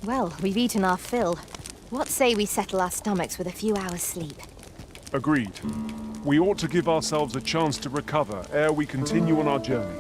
Well, we've eaten our fill. What say we settle our stomachs with a few hours' sleep? Agreed. We ought to give ourselves a chance to recover ere we continue on our journey.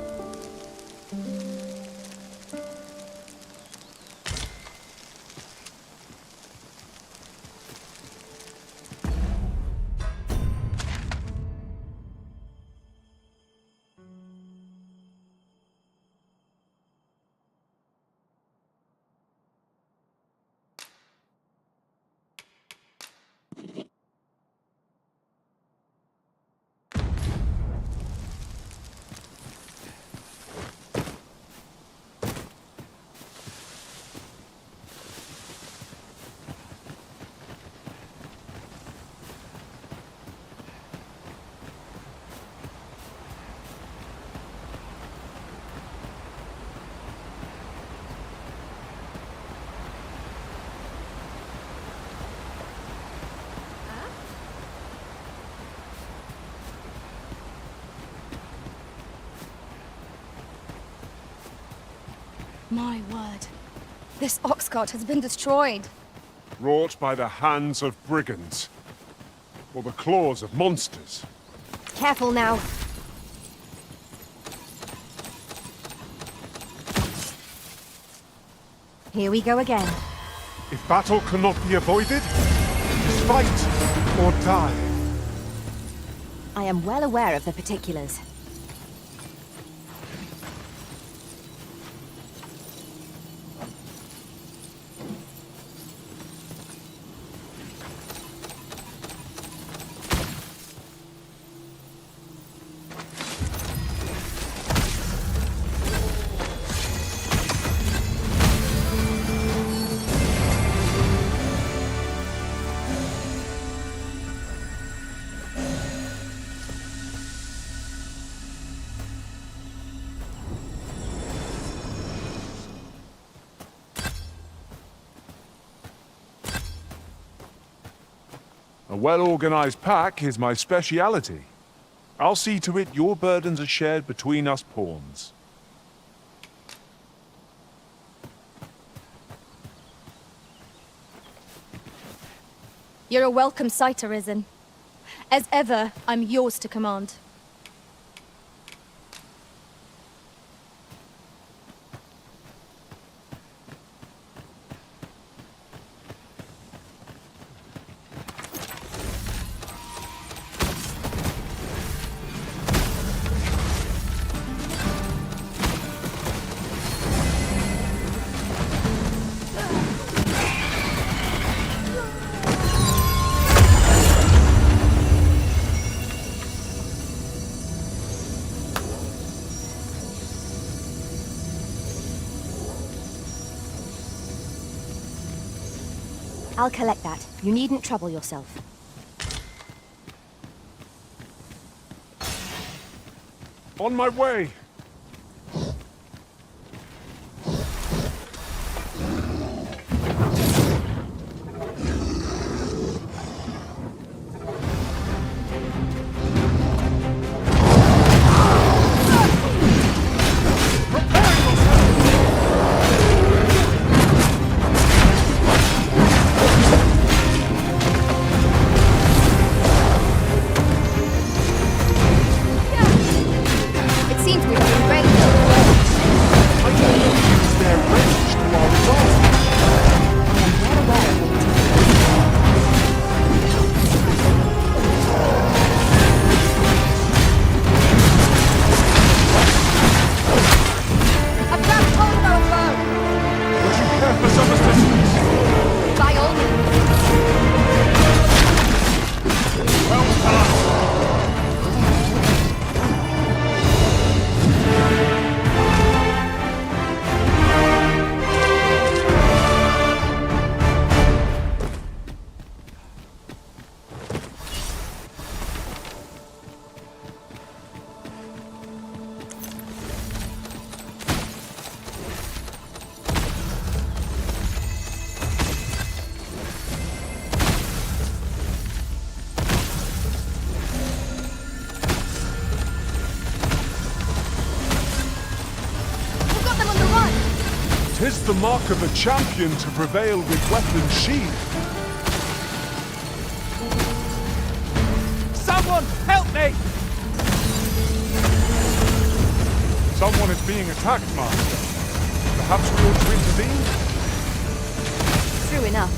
My word. This ox cart has been destroyed. Wrought by the hands of brigands. Or the claws of monsters. Careful now. Here we go again. If battle cannot be avoided, fight or die. I am well aware of the particulars. A well-organized pack is my speciality. I'll see to it your burdens are shared between us pawns. You're a welcome sight, Arisen. As ever, I'm yours to command. I'll collect that. You needn't trouble yourself. On my way! It seems we've is the mark of a champion to prevail with weapons sheathed. Someone help me! Someone is being attacked, Master. Perhaps we ought to intervene? True enough.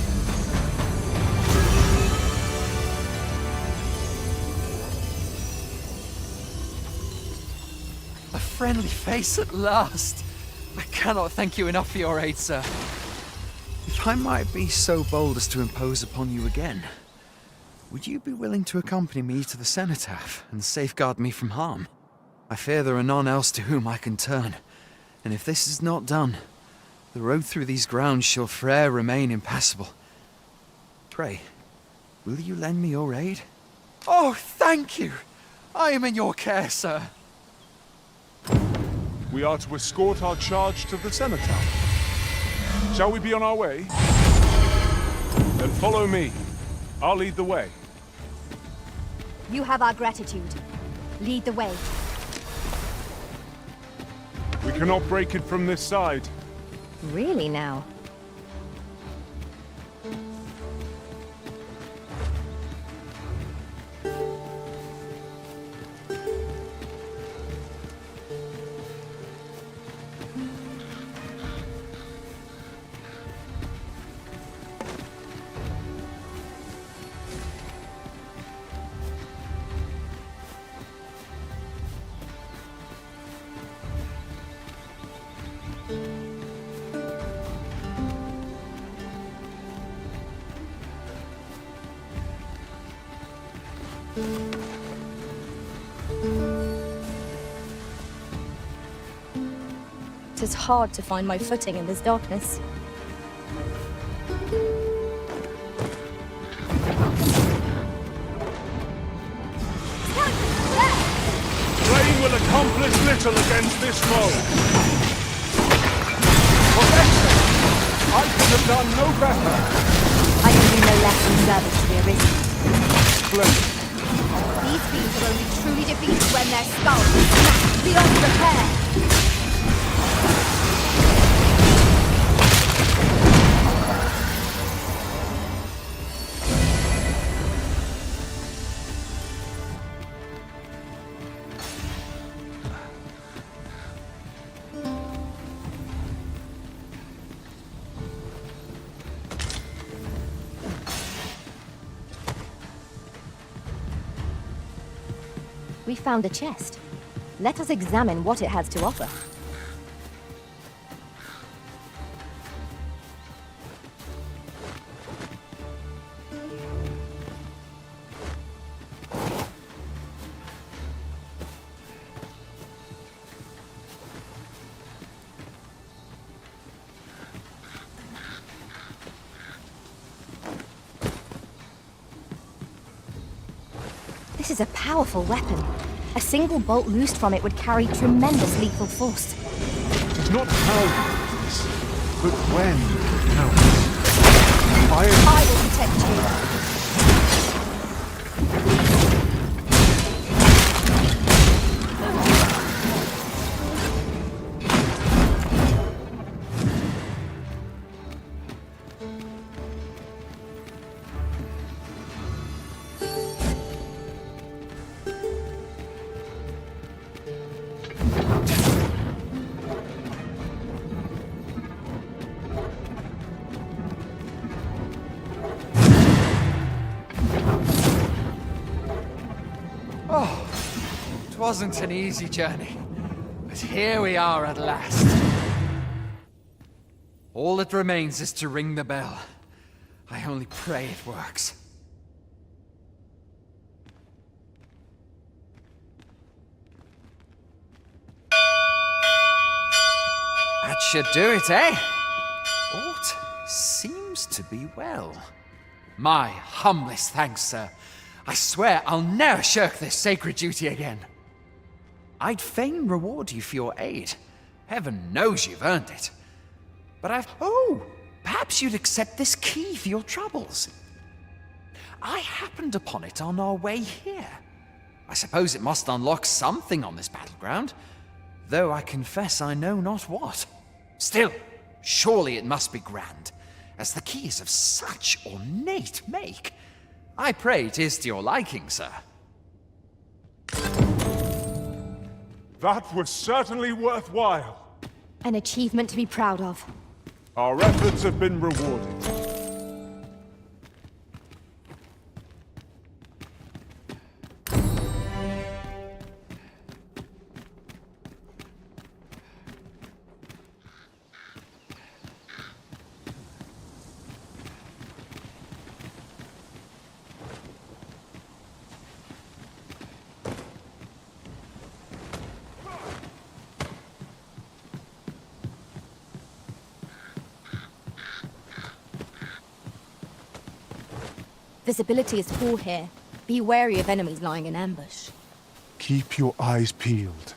A friendly face at last. I cannot thank you enough for your aid, sir. If I might be so bold as to impose upon you again, would you be willing to accompany me to the cenotaph and safeguard me from harm? I fear there are none else to whom I can turn, and if this is not done, the road through these grounds shall fore'er remain impassable. Pray, will you lend me your aid? Oh, thank you! I am in your care, sir. We are to escort our charge to the cenotaph. Shall we be on our way? Then follow me. I'll lead the way. You have our gratitude. Lead the way. We cannot break it from this side. Really now? It is hard to find my footing in this darkness. Rain will accomplish little against this foe. Professor, I could have done no better. I can do no less than service to the Arisen. Splendid. These fiends are only truly defeated when their skulls are smashed beyond repair. We found a chest. Let us examine what it has to offer. This is a powerful weapon. A single bolt loosed from it would carry tremendous lethal force. It is not how you use this, but when it counts. I will protect you. It wasn't an easy journey, but here we are at last. All that remains is to ring the bell. I only pray it works. That should do it, eh? Aught seems to be well. My humblest thanks, sir. I swear I'll never shirk this sacred duty again. I'd fain reward you for your aid. Heaven knows you've earned it. But oh, perhaps you'd accept this key for your troubles. I happened upon it on our way here. I suppose it must unlock something on this battleground, though I confess I know not what. Still, Surely it must be grand, as the key is of such ornate make. I pray 'tis to your liking, sir. That was certainly worthwhile. An achievement to be proud of. Our efforts have been rewarded. Visibility is poor here. Be wary of enemies lying in ambush. Keep your eyes peeled.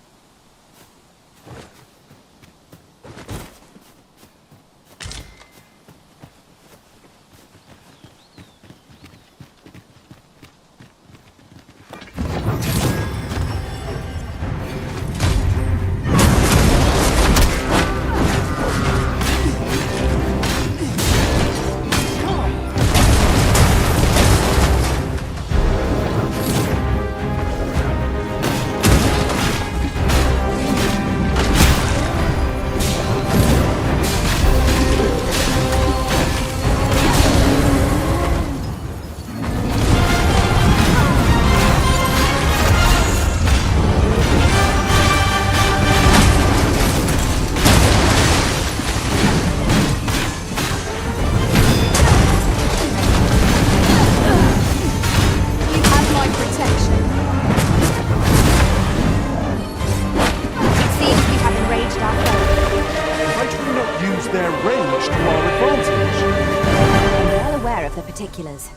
Particulars.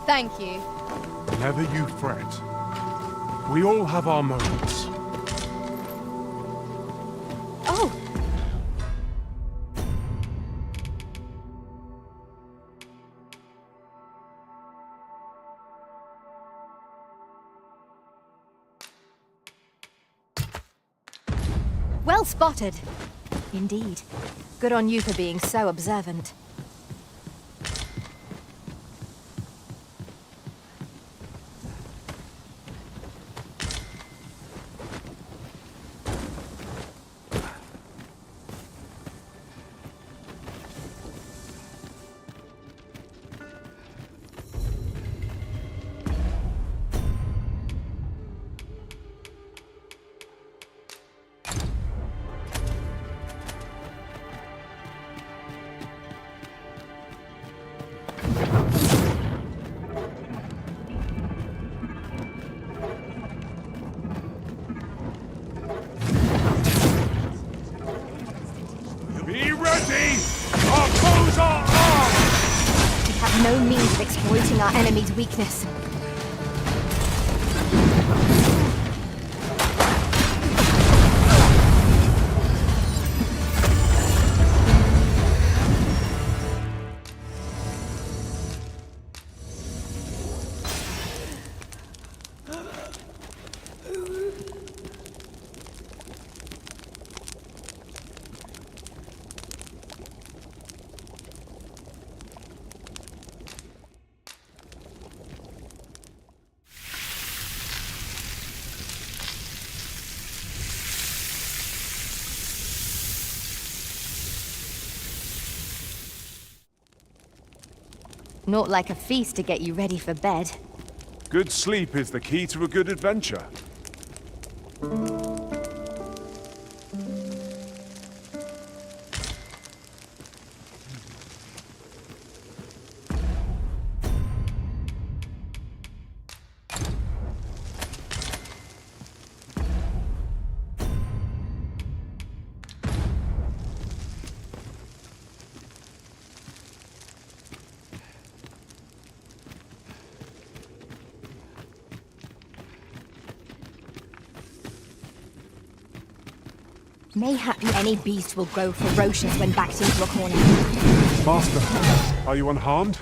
Thank you. Never you fret. We all have our moments. Oh! Well spotted. Indeed. Good on you for being so observant. Be ready! Our foes are armed! We have no means of exploiting our enemy's weakness. Not like a feast to get you ready for bed. Good sleep is the key to a good adventure. Mayhap any beast will grow ferocious when backed into a corner. Master, are you unharmed?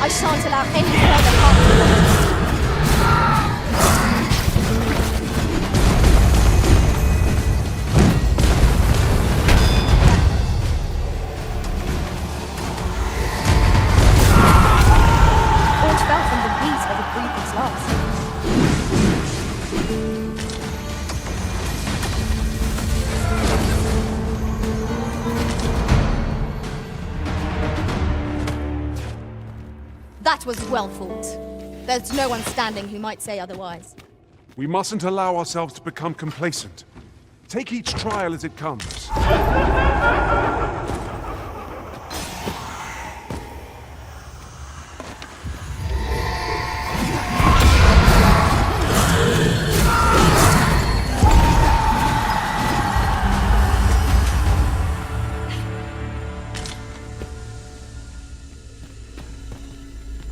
I shan't allow any further harm. Aught fell from the beast as it breathed its last. That was well fought. There's no one standing who might say otherwise. We mustn't allow ourselves to become complacent. Take each trial as it comes.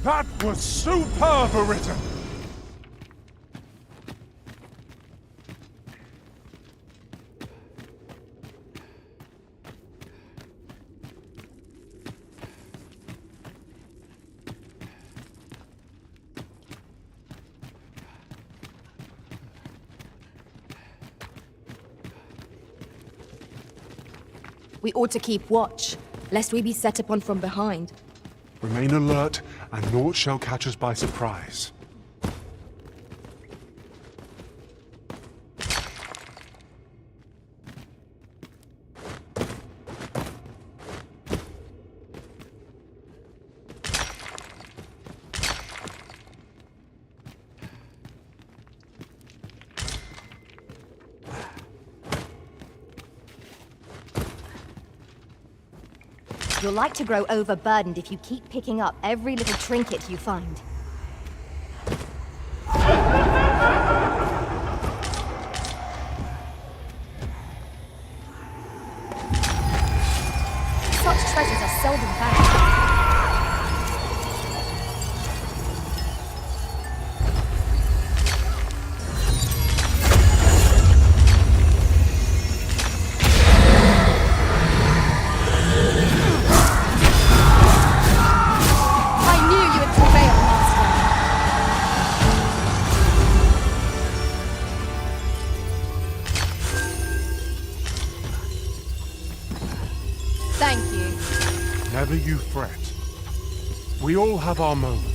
That was superb, Arisen! We ought to keep watch, lest we be set upon from behind. Remain alert, and naught shall catch us by surprise. You'll like to grow overburdened if you keep picking up every little trinket you find. Such treasures are seldom found. Thank you. Never you fret. We all have our moments.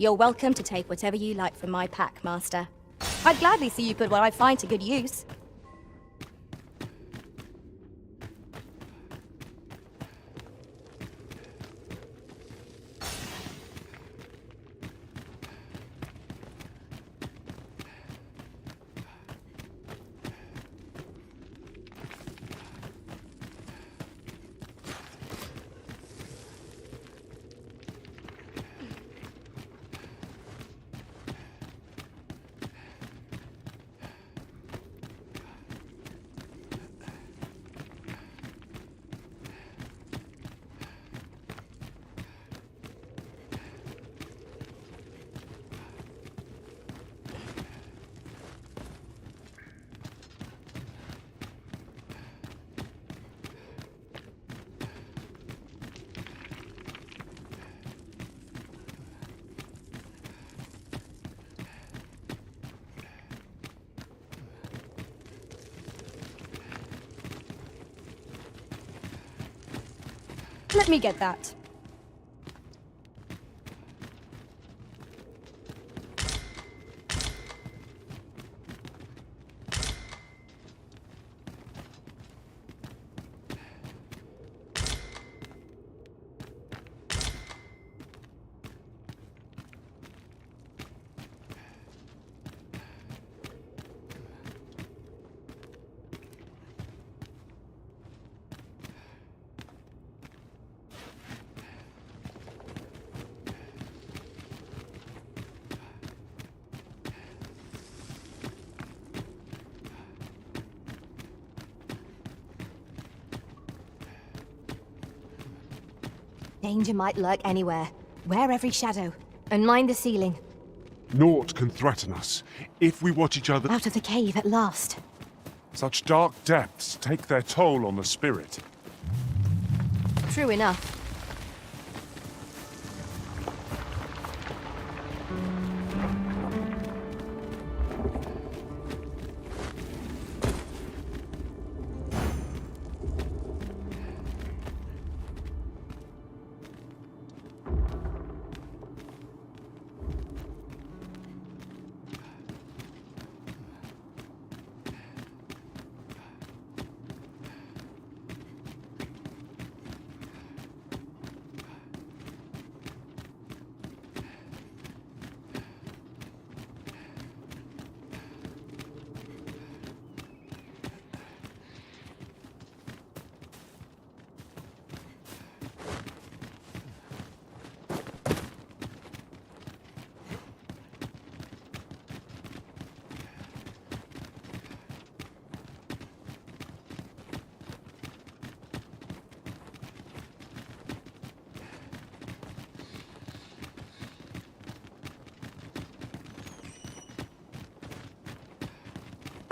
You're welcome to take whatever you like from my pack, Master. I'd gladly see you put what I find to good use. Let me get that. Danger might lurk anywhere. Wear every shadow. And mind the ceiling. Naught can threaten us if we watch each other. Out of the cave at last. Such dark depths take their toll on the spirit. True enough.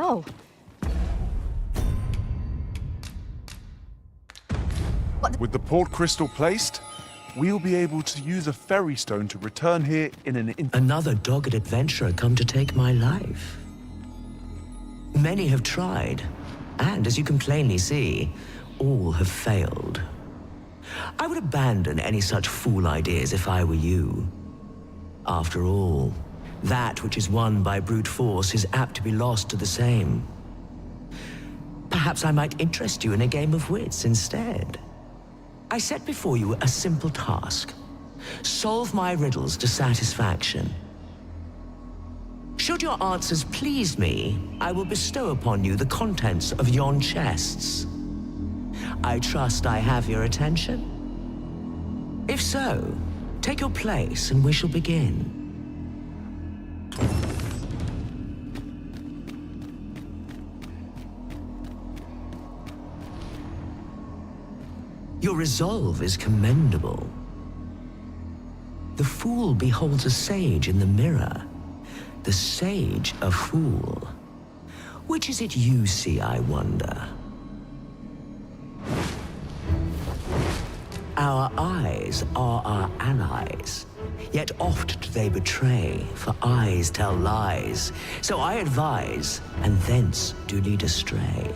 Oh. With the port crystal placed, we'll be able to use a ferry stone to return here in an instant. Another dogged adventurer come to take my life. Many have tried, and as you can plainly see, all have failed. I would abandon any such fool ideas if I were you. After all, that which is won by brute force is apt to be lost to the same. Perhaps I might interest you in a game of wits instead. I set before you a simple task. Solve my riddles to satisfaction. Should your answers please me, I will bestow upon you the contents of yon chests. I trust I have your attention? If so, take your place and we shall begin. Your resolve is commendable. The fool beholds a sage in the mirror. The sage a fool. Which is it you see, I wonder? Our eyes are our allies, yet oft do they betray, for eyes tell lies. So I advise, and thence do lead astray.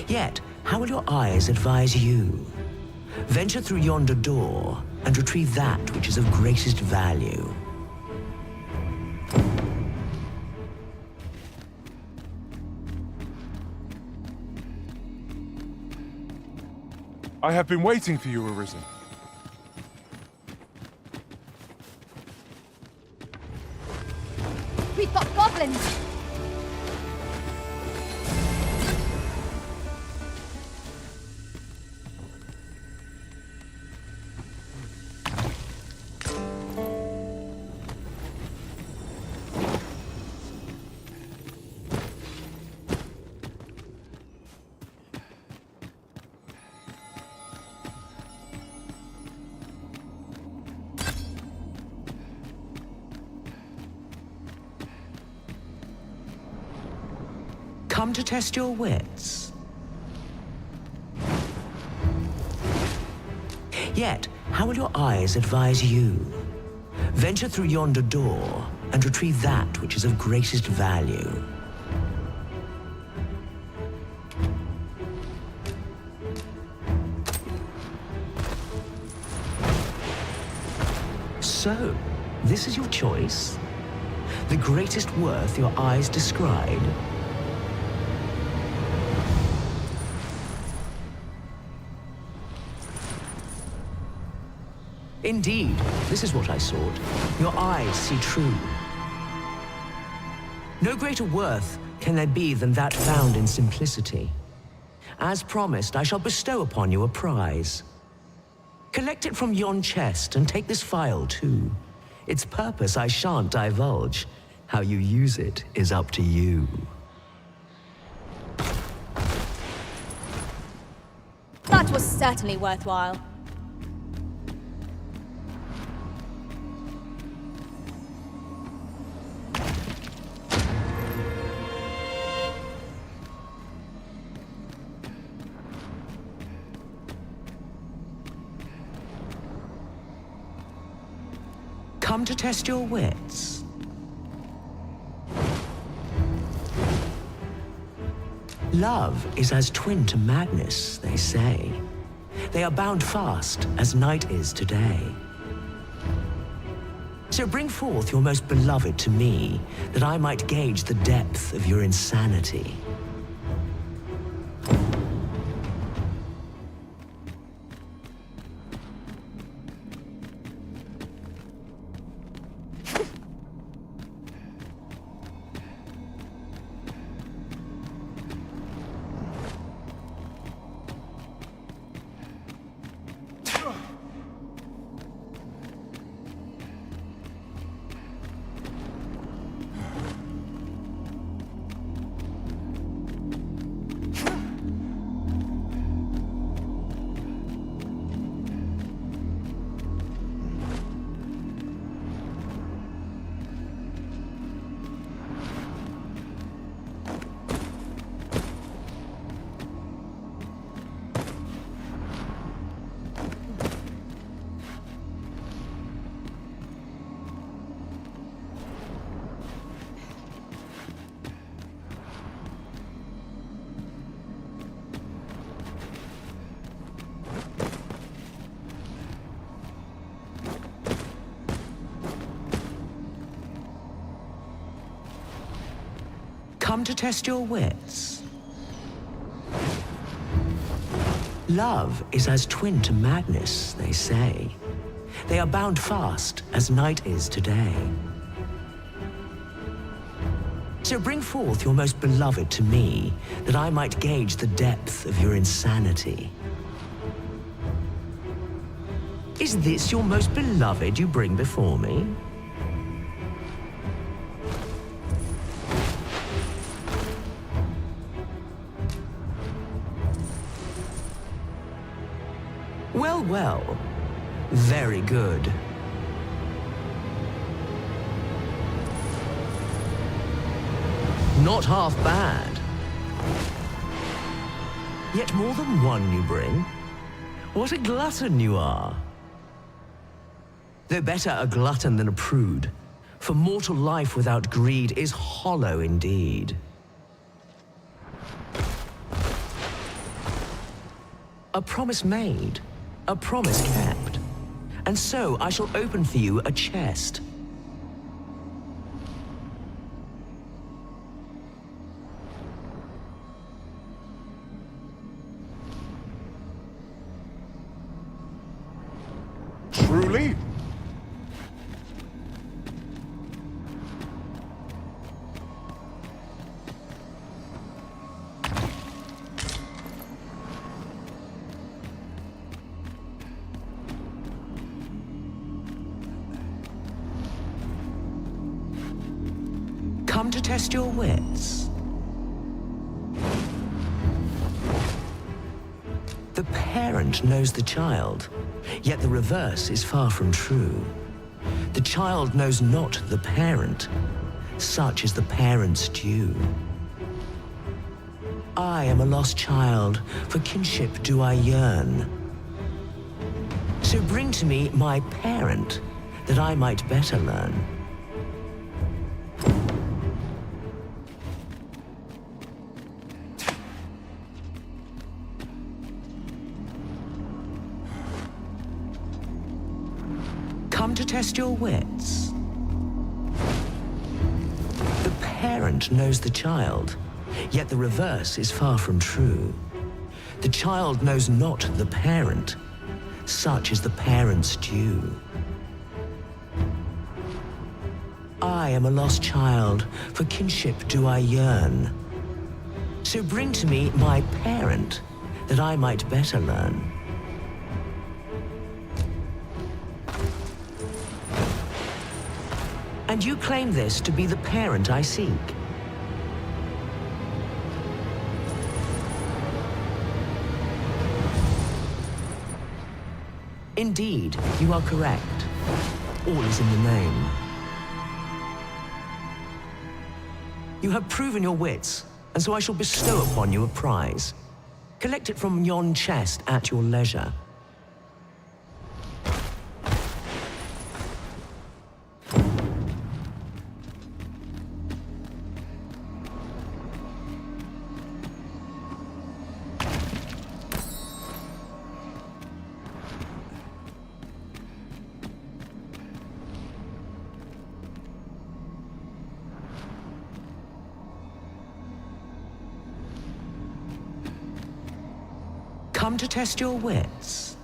Yet, how will your eyes advise you? Venture through yonder door and retrieve that which is of greatest value. I have been waiting for you, Arisen. We've got goblins! Come to test your wits. Yet, how will your eyes advise you? Venture through yonder door and retrieve that which is of greatest value. So, this is your choice? The greatest worth your eyes descried? Indeed, this is what I sought. Your eyes see true. No greater worth can there be than that found in simplicity. As promised, I shall bestow upon you a prize. Collect it from yon chest and take this file too. Its purpose I shan't divulge. How you use it is up to you. That was certainly worthwhile. Come to test your wits. Love is as twin to madness, they say. They are bound fast as night is today. So bring forth your most beloved to me, that I might gauge the depth of your insanity. Come to test your wits. Love is as twin to madness, they say. They are bound fast as night is today. So bring forth your most beloved to me, that I might gauge the depth of your insanity. Is this your most beloved you bring before me? Well, well. Very good. Not half bad. Yet more than one you bring. What a glutton you are. Though better a glutton than a prude, for mortal life without greed is hollow indeed. A promise made, A promise kept. And so I shall open for you a chest. Truly? Come to test your wits. The parent knows the child, yet the reverse is far from true. The child knows not the parent, such is the parent's due. I am a lost child, for kinship do I yearn. So bring to me my parent, that I might better learn. Come to test your wits. The parent knows the child, yet the reverse is far from true. The child knows not the parent, such is the parent's due. I am a lost child, for kinship do I yearn. So bring to me my parent, that I might better learn. And you claim this to be the parent I seek. Indeed, you are correct. All is in the name. You have proven your wits, and so I shall bestow upon you a prize. Collect it from yon chest at your leisure. Come to test your wits.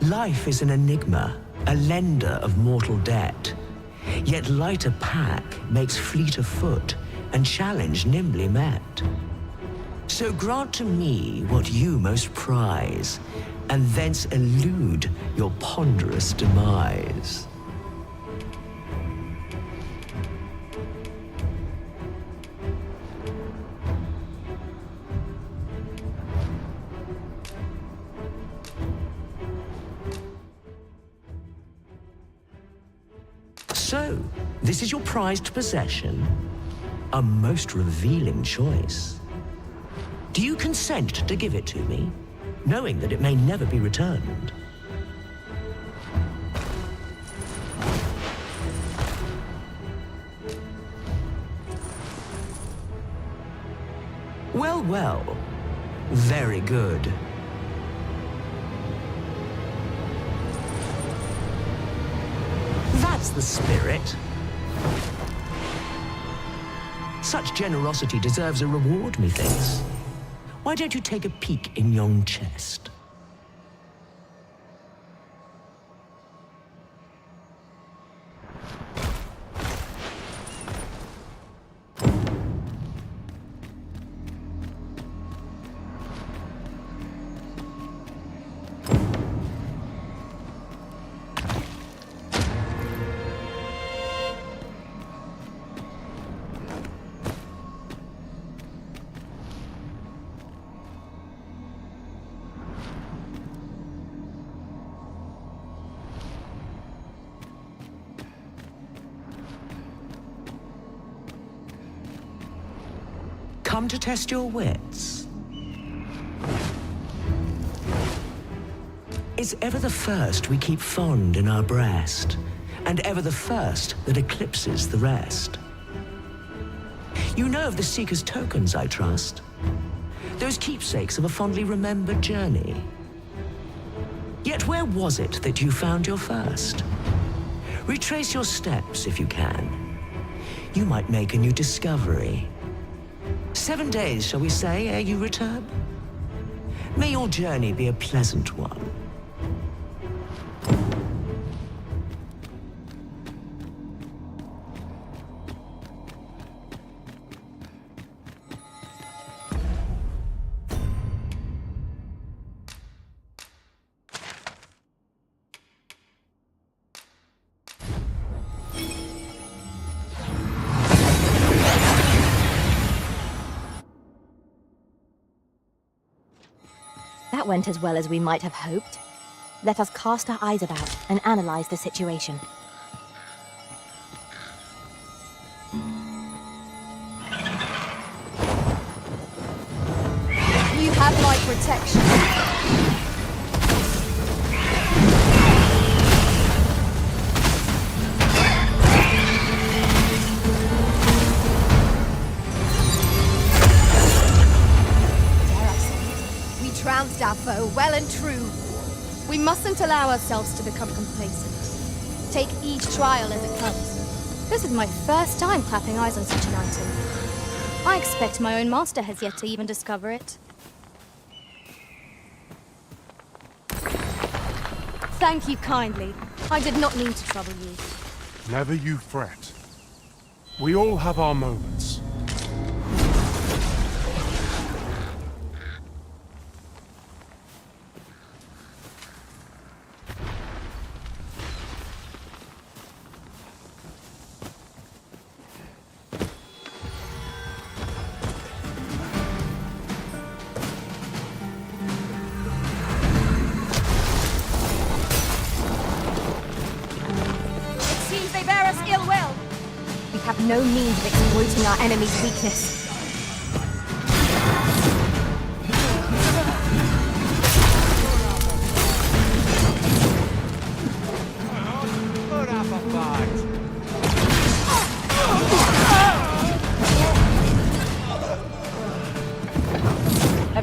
Life is an enigma, a lender of mortal debt. Yet lighter pack makes fleeter foot, and challenge nimbly met. So grant to me what you most prize, and thence elude your ponderous demise. So, this is your prized possession? A most revealing choice. Do you consent to give it to me, knowing that it may never be returned? Well, well. Very good. That's the spirit. Such generosity deserves a reward, methinks. Why don't you take a peek in yon chest? Come to test your wits. Is ever the first we keep fond in our breast, and ever the first that eclipses the rest? You know of the Seeker's tokens, I trust. Those keepsakes of a fondly remembered journey. Yet where was it that you found your first? Retrace your steps if you can. You might make a new discovery. 7 days, shall we say, ere you return? May your journey be a pleasant one. That went as well as we might have hoped. Let us cast our eyes about and analyze the situation. You have my protection. Trounced our foe, well and true. We mustn't allow ourselves to become complacent. Take each trial as it comes. This is my first time clapping eyes on such an item. I expect my own master has yet to even discover it. Thank you kindly. I did not mean to trouble you. Never you fret. We all have our moments. We have no means of exploiting our enemy's weakness. Put up a fight.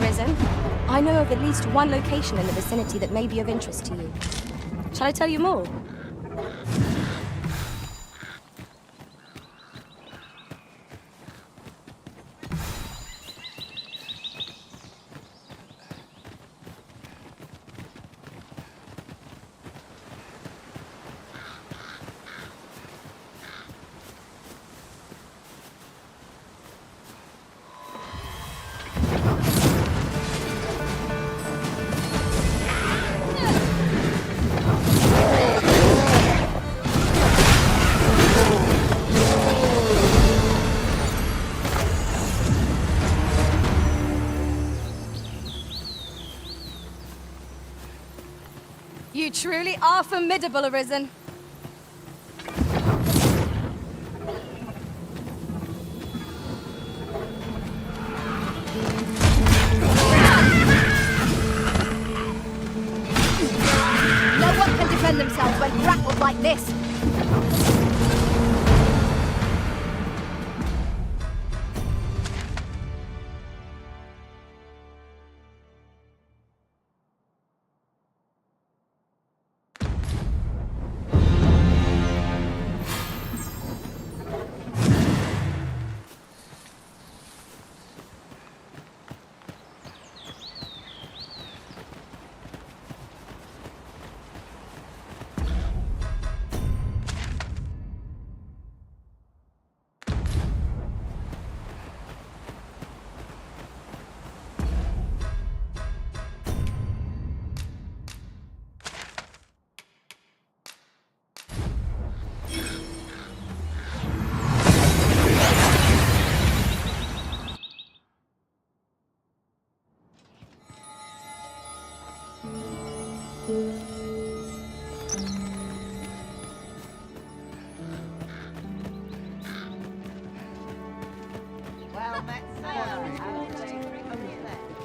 Arisen, I know of at least one location in the vicinity that may be of interest to you. Shall I tell you more? You truly are formidable, Arisen. No one can defend themselves when grappled like this.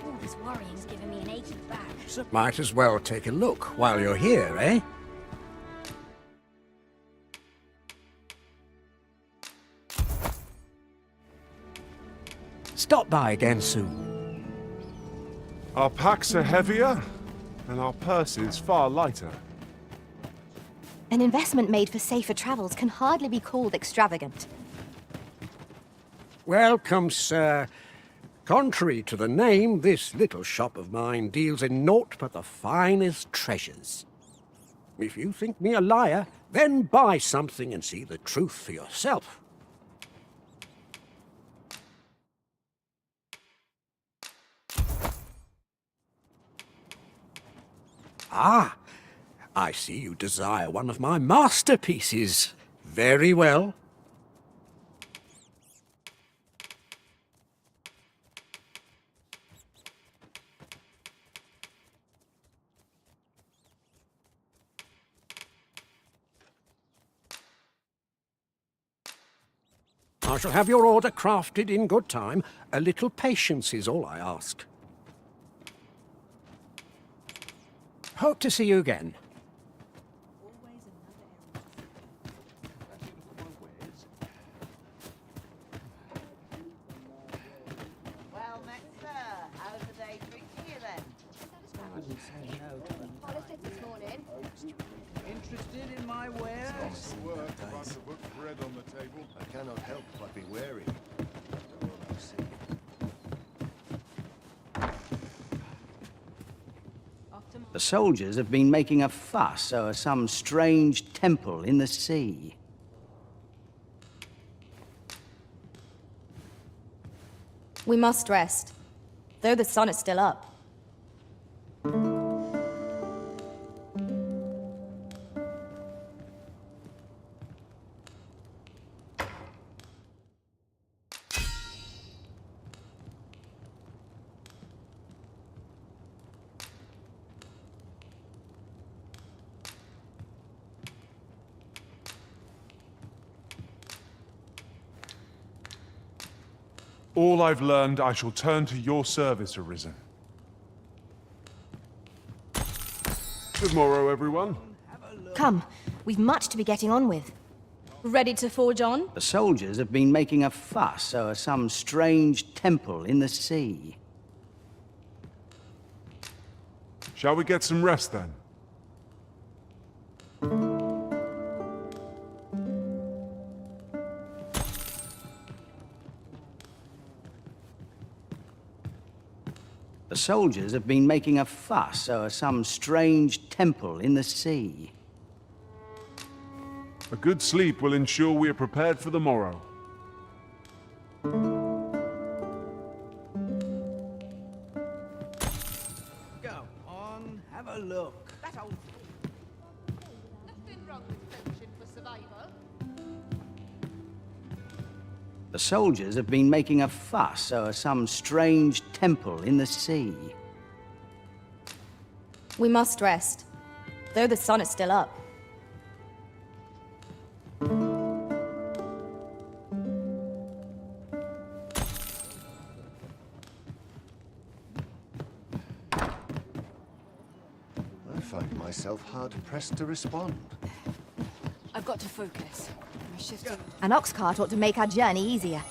All this worrying's giving me an achy back. Might as well take a look while you're here, eh? Stop by again soon. Our packs are heavier, and our purses far lighter. An investment made for safer travels can hardly be called extravagant. Welcome, sir. Contrary to the name, this little shop of mine deals in naught but the finest treasures. If you think me a liar, then buy something and see the truth for yourself. Ah, I see you desire one of my masterpieces. Very well. I shall have your order crafted in good time. A little patience is all I ask. Hope to see you again. Well met, sir. How's the day treating you then? This morning. Interested in my wares? Work, but to put bread on the table. I cannot help but be wary. After all I've seen. The soldiers have been making a fuss over some strange temple in the sea. We must rest, though the sun is still up. All I've learned, I shall turn to your service, Arisen. Good morrow, everyone. Come, we've much to be getting on with. Ready to forge on? The soldiers have been making a fuss over some strange temple in the sea. Shall we get some rest, then? The soldiers have been making a fuss over some strange temple in the sea. A good sleep will ensure we are prepared for the morrow. Go on, have a look. Nothing wrong with fetching for survival. The soldiers have been making a fuss over some strange temple in the sea. We must rest, though the sun is still up. I find myself hard-pressed to respond. I've got to focus. My shift. An ox cart ought to make our journey easier.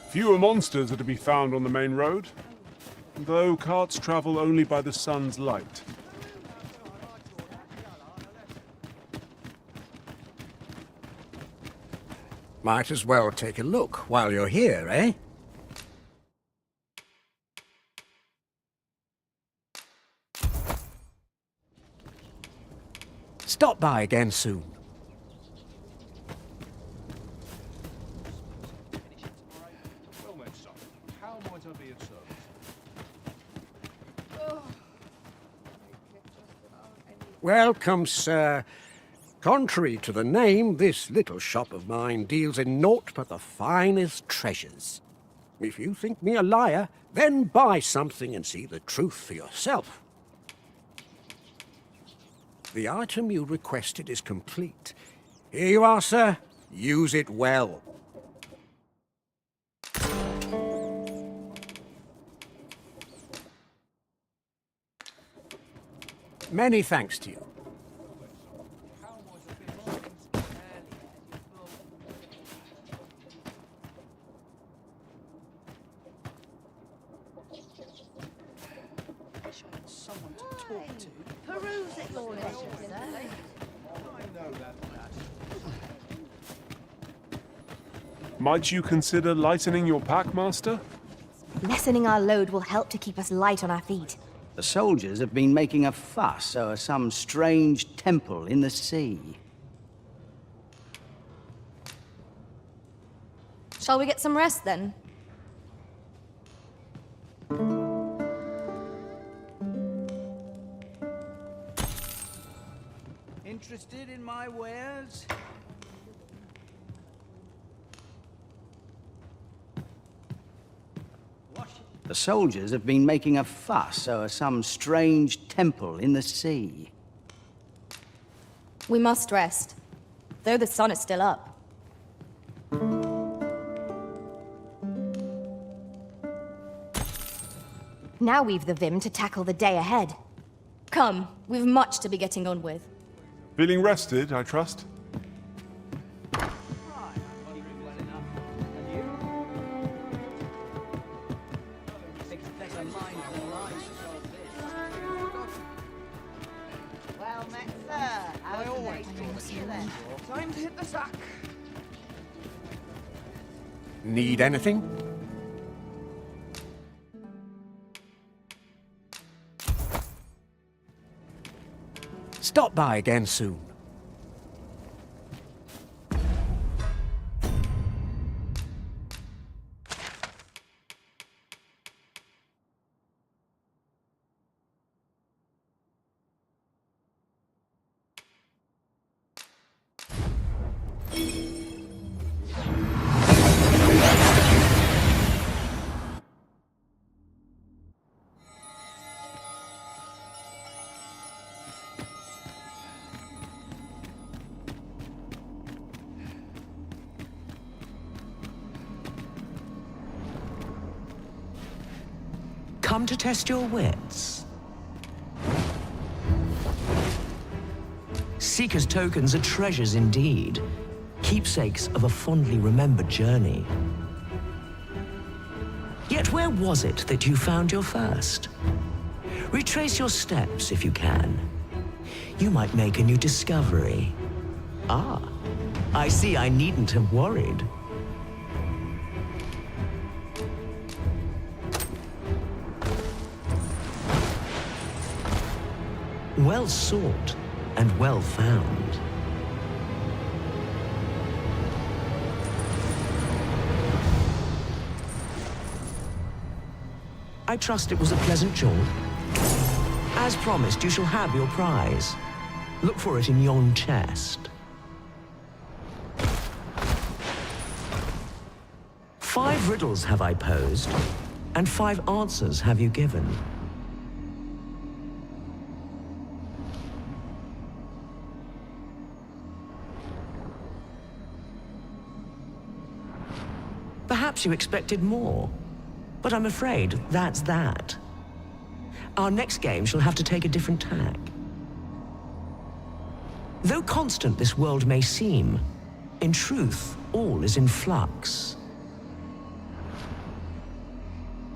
Fewer monsters are to be found on the main road, though carts travel only by the sun's light. Might as well take a look while you're here, eh? Stop by again soon. Well met, son. How might I be of service? Welcome, sir. Contrary to the name, this little shop of mine deals in naught but the finest treasures. If you think me a liar, then buy something and see the truth for yourself. The item you requested is complete. Here you are, sir. Use it well. Many thanks to you. talk to. Peruse at your leisure, sir. Might you consider lightening your pack, Master? Lessening our load will help to keep us light on our feet. The soldiers have been making a fuss over some strange temple in the sea. Shall we get some rest then? Interested in my wares? The soldiers have been making a fuss over some strange temple in the sea. We must rest, though the sun is still up. Now we've the vim to tackle the day ahead. Come, we've much to be getting on with. Feeling rested, I trust? Well met, sir. How's the day treating you then? Time to hit the sack. Need anything? Stop by again soon. Come to test your wits. Seeker's tokens are treasures indeed, keepsakes of a fondly remembered journey. Yet where was it that you found your first? Retrace your steps if you can. You might make a new discovery. Ah, I see I needn't have worried. Well sought and well found. I trust it was a pleasant jaunt. As promised, you shall have your prize. Look for it in yon chest. 5 riddles have I posed, and 5 answers have you given. Perhaps you expected more, but I'm afraid that's that. Our next game shall have to take a different tack. Though constant this world may seem, in truth, all is in flux.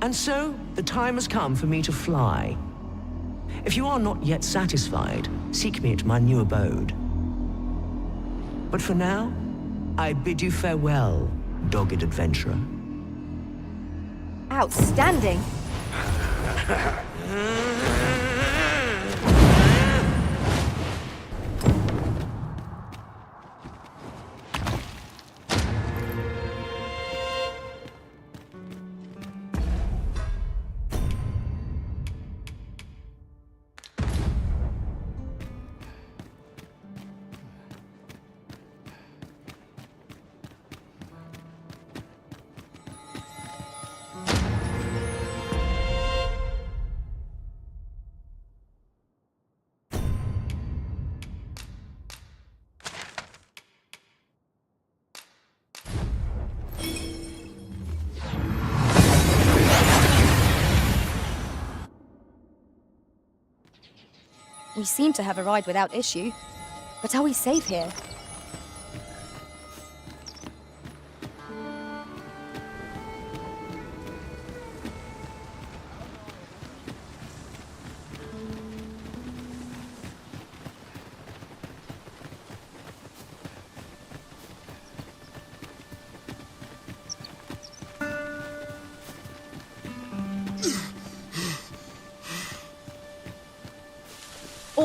And so, the time has come for me to fly. If you are not yet satisfied, seek me at my new abode. But for now, I bid you farewell, dogged adventurer. Outstanding! We seem to have arrived without issue. But are we safe here?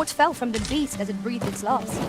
Naught fell from the beast as it breathed its last.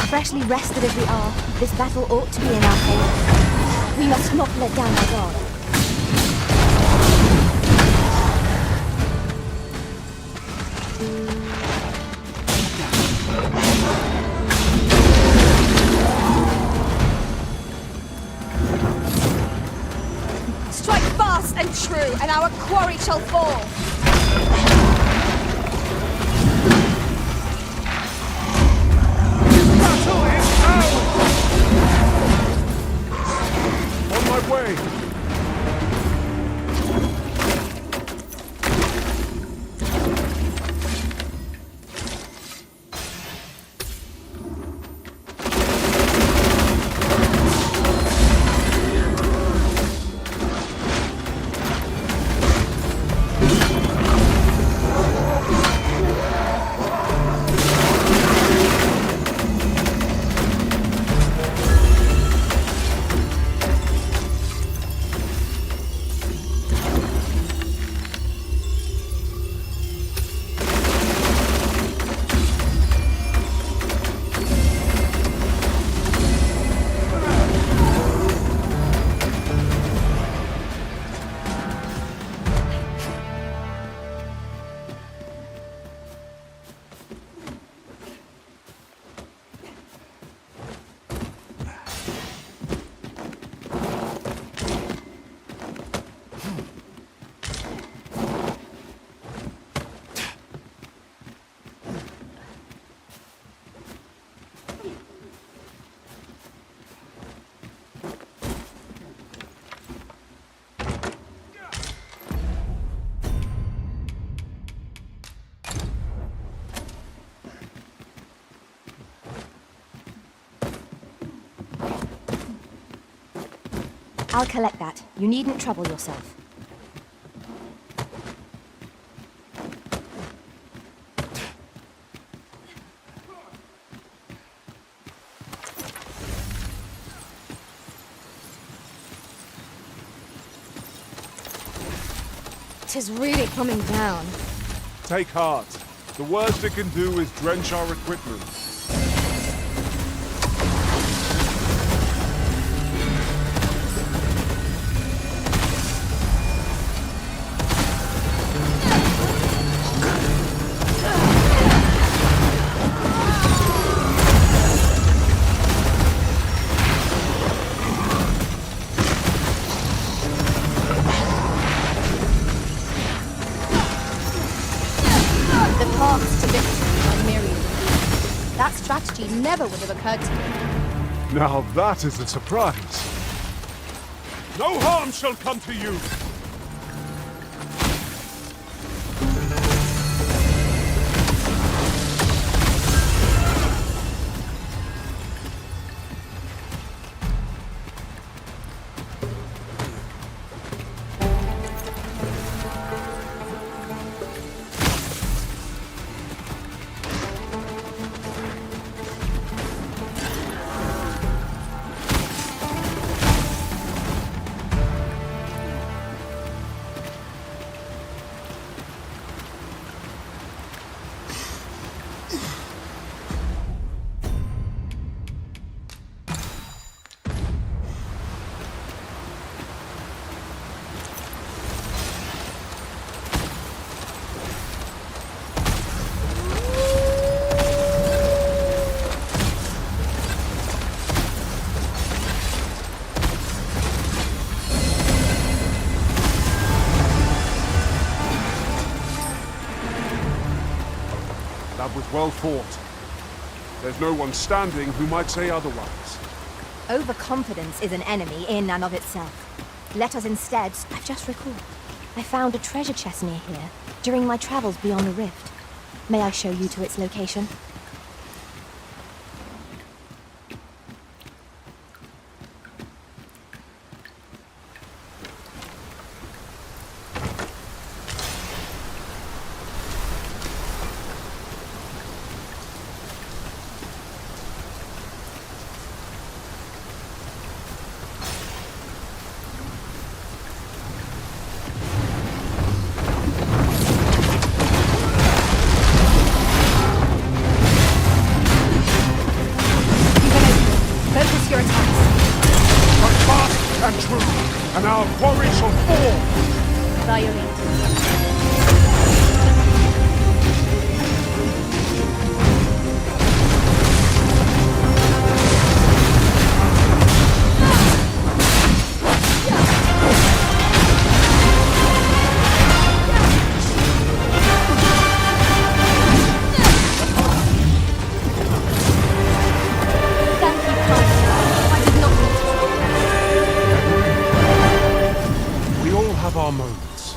Freshly rested as we are, this battle ought to be in our favor. We must not let down our guard. Strike fast and true, and our quarry shall fall. On my way! I'll collect that. You needn't trouble yourself. Tis really coming down. Take heart. The worst it can do is drench our equipment. That strategy never would have occurred to me. Now that is a surprise. No harm shall come to you! That was well fought. There's no one standing who might say otherwise. Overconfidence is an enemy in and of itself. Let us instead... I've just recalled. I found a treasure chest near here during my travels beyond the rift. May I show you to its location? Focus your attacks. But fast and true, and our quarry shall fall! By your lead. Thank you, Christ. I did not mean to. We all have our moments.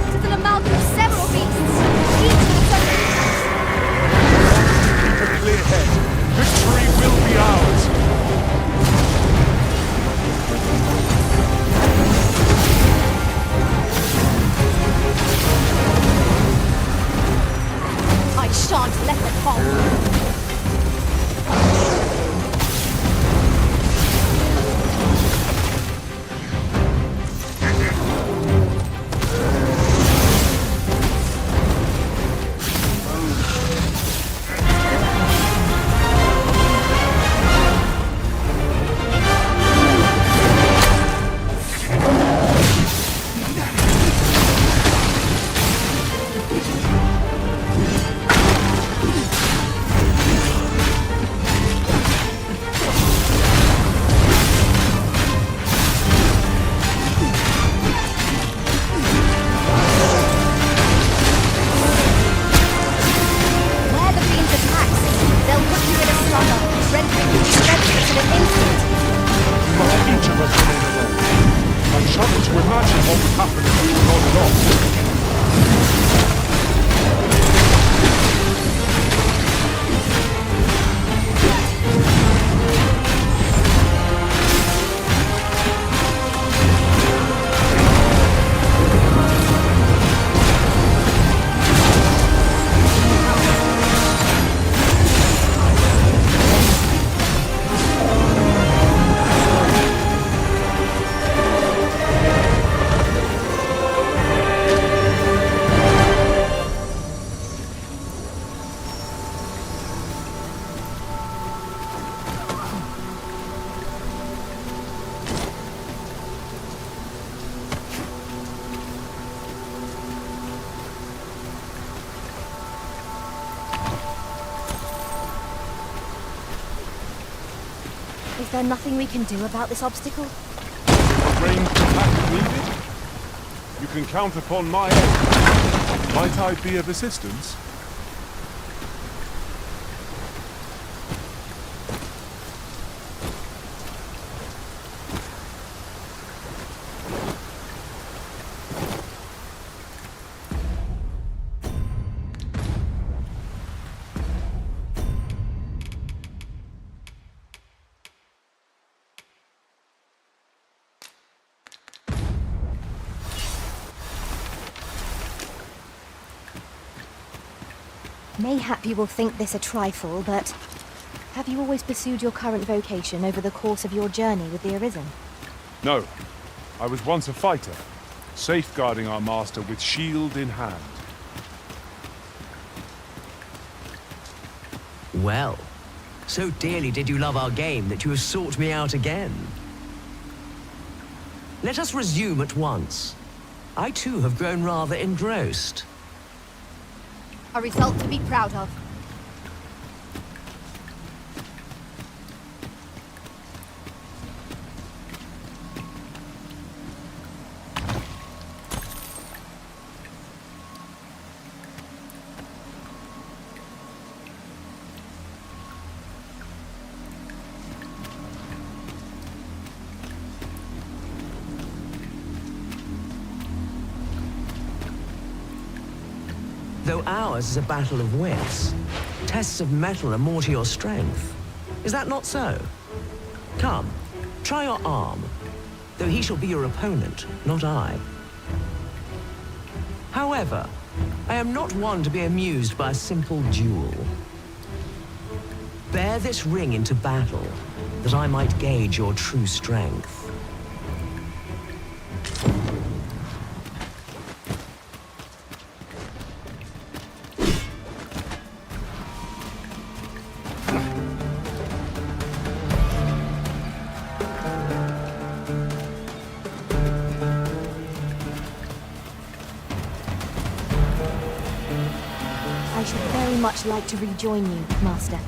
It is an amalgam of several beasts, each with its own attacks. Keep a clear head. Victory will be ours. I shan't let them fall. Where the beams attacks, they'll put you in a struggle, rendering you defenseless in an instant. Must each of us remain alone. I shudder to imagine what would happen if we were not alone. Is there nothing we can do about this obstacle? Ranged attack if needed. You can count upon my aid. Might I be of assistance? Mayhap you will think this a trifle, but have you always pursued your current vocation over the course of your journey with the Arisen? No. I was once a fighter, safeguarding our master with shield in hand. Well, so dearly did you love our game that you have sought me out again. Let us resume at once. I too have grown rather engrossed. A result to be proud of. Though ours is a battle of wits, tests of metal are more to your strength. Is that not so? Come, try your arm, though he shall be your opponent, not I. However, I am not one to be amused by a simple duel. Bear this ring into battle, that I might gauge your true strength. I should very much like to rejoin you, Master.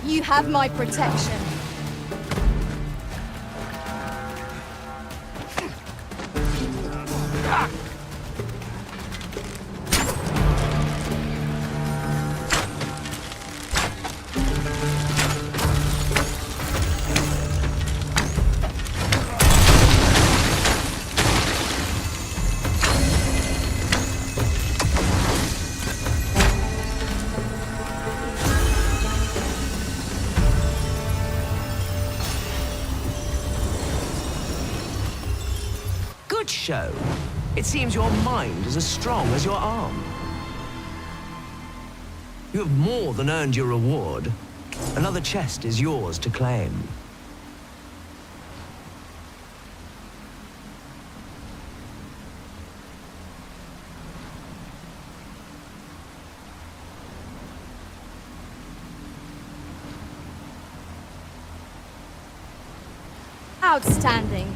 You have my protection. Good show. It seems your mind is as strong as your arm. You have more than earned your reward. Another chest is yours to claim. Outstanding.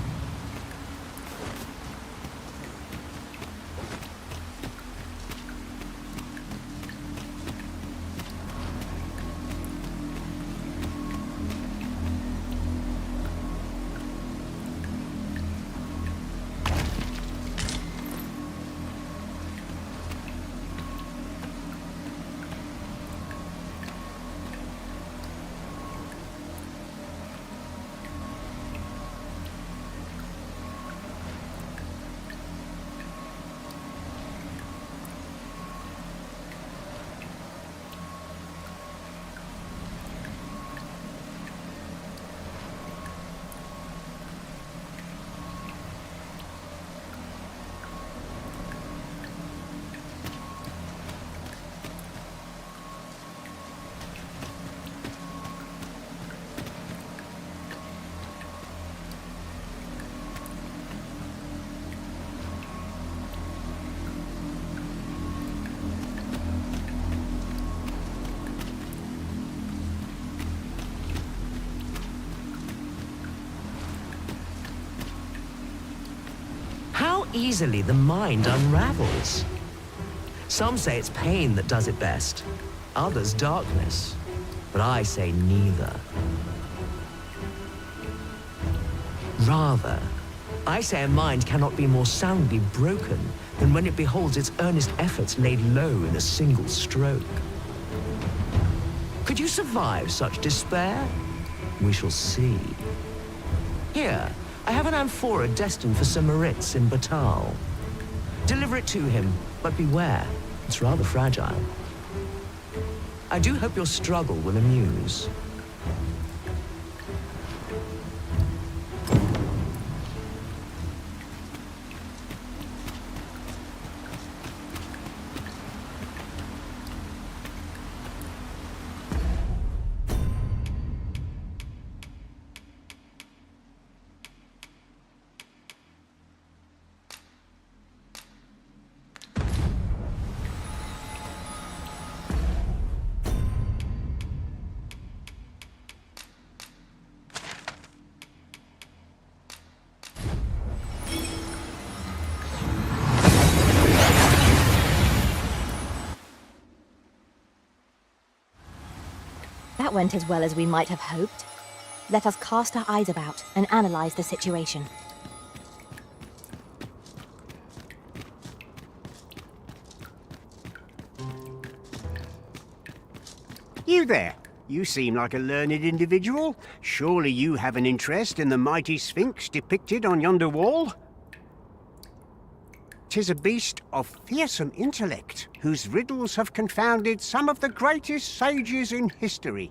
How easily the mind unravels. Some say it's pain that does it best, others darkness, but I say neither. Rather, I say a mind cannot be more soundly broken than when it beholds its earnest efforts laid low in a single stroke. Could you survive such despair? We shall see. Here, I have an amphora destined for Sir Moritz in Batal. Deliver it to him, but beware, it's rather fragile. I do hope your struggle will amuse. That went as well as we might have hoped. Let us cast our eyes about and analyze the situation. You there. You seem like a learned individual. Surely you have an interest in the mighty Sphinx depicted on yonder wall? 'Tis a beast of fearsome intellect, whose riddles have confounded some of the greatest sages in history.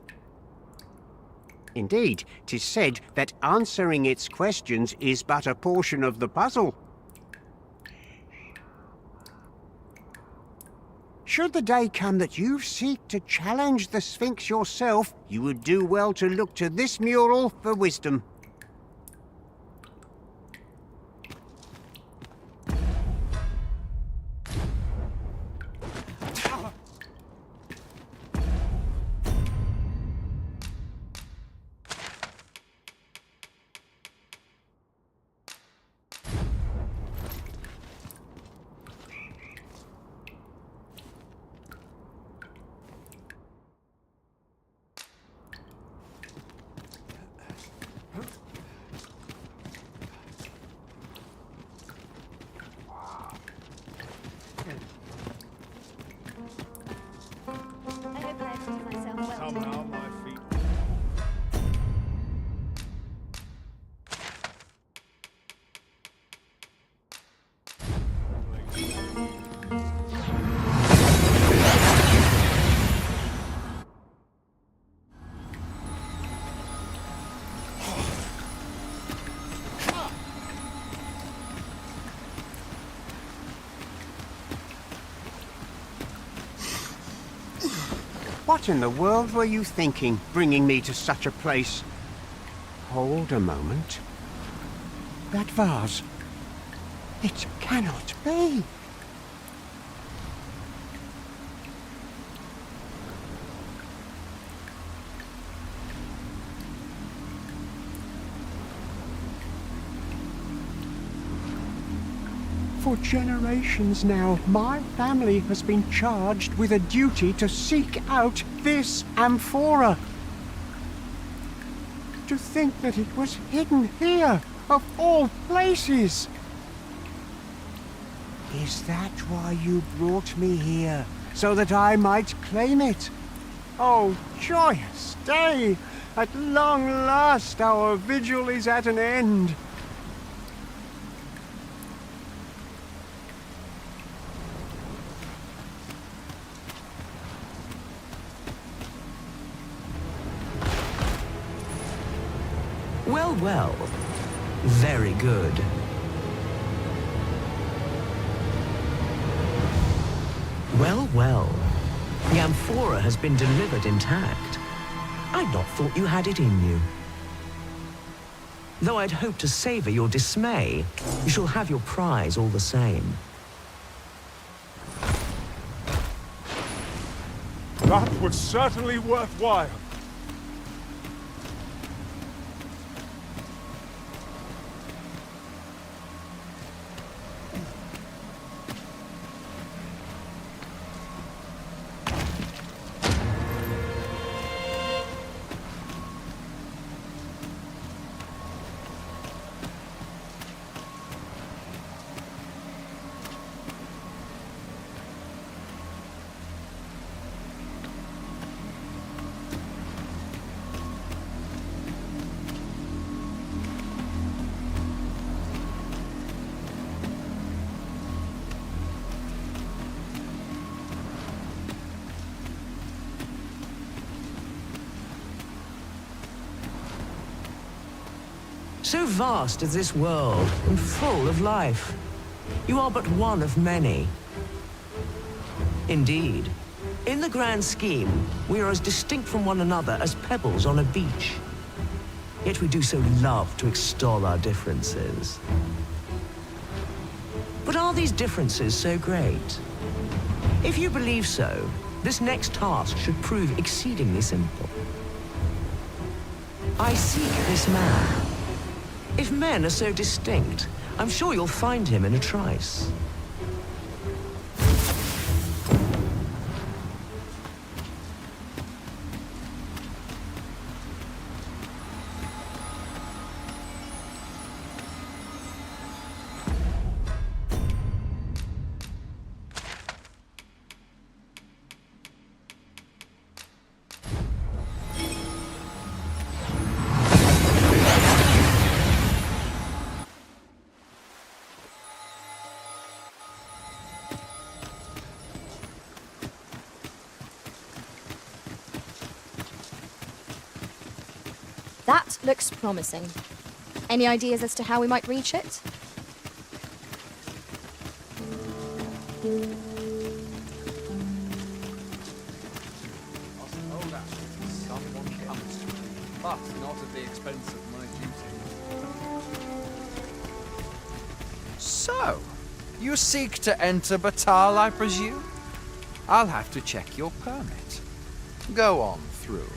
Indeed, 'tis said that answering its questions is but a portion of the puzzle. Should the day come that you seek to challenge the Sphinx yourself, you would do well to look to this mural for wisdom. Somehow my feet. What in the world were you thinking, bringing me to such a place? Hold a moment. That vase. It cannot be. For generations now, my family has been charged with a duty to seek out this amphora. To think that it was hidden here, of all places! Is that why you brought me here? So that I might claim it? Oh, joyous day! At long last our vigil is at an end. Well, well. Very good. Well, well. The amphora has been delivered intact. I'd not thought you had it in you. Though I'd hoped to savor your dismay, you shall have your prize all the same. That was certainly worthwhile. So vast is this world, and full of life. You are but one of many. Indeed, in the grand scheme, we are as distinct from one another as pebbles on a beach. Yet we do so love to extol our differences. But are these differences so great? If you believe so, this next task should prove exceedingly simple. I seek this man. If men are so distinct, I'm sure you'll find him in a trice. That looks promising. Any ideas as to how we might reach it? Someone comes to me, but not at the expense of my duty. So, you seek to enter Batal, I presume? I'll have to check your permit. Go on through.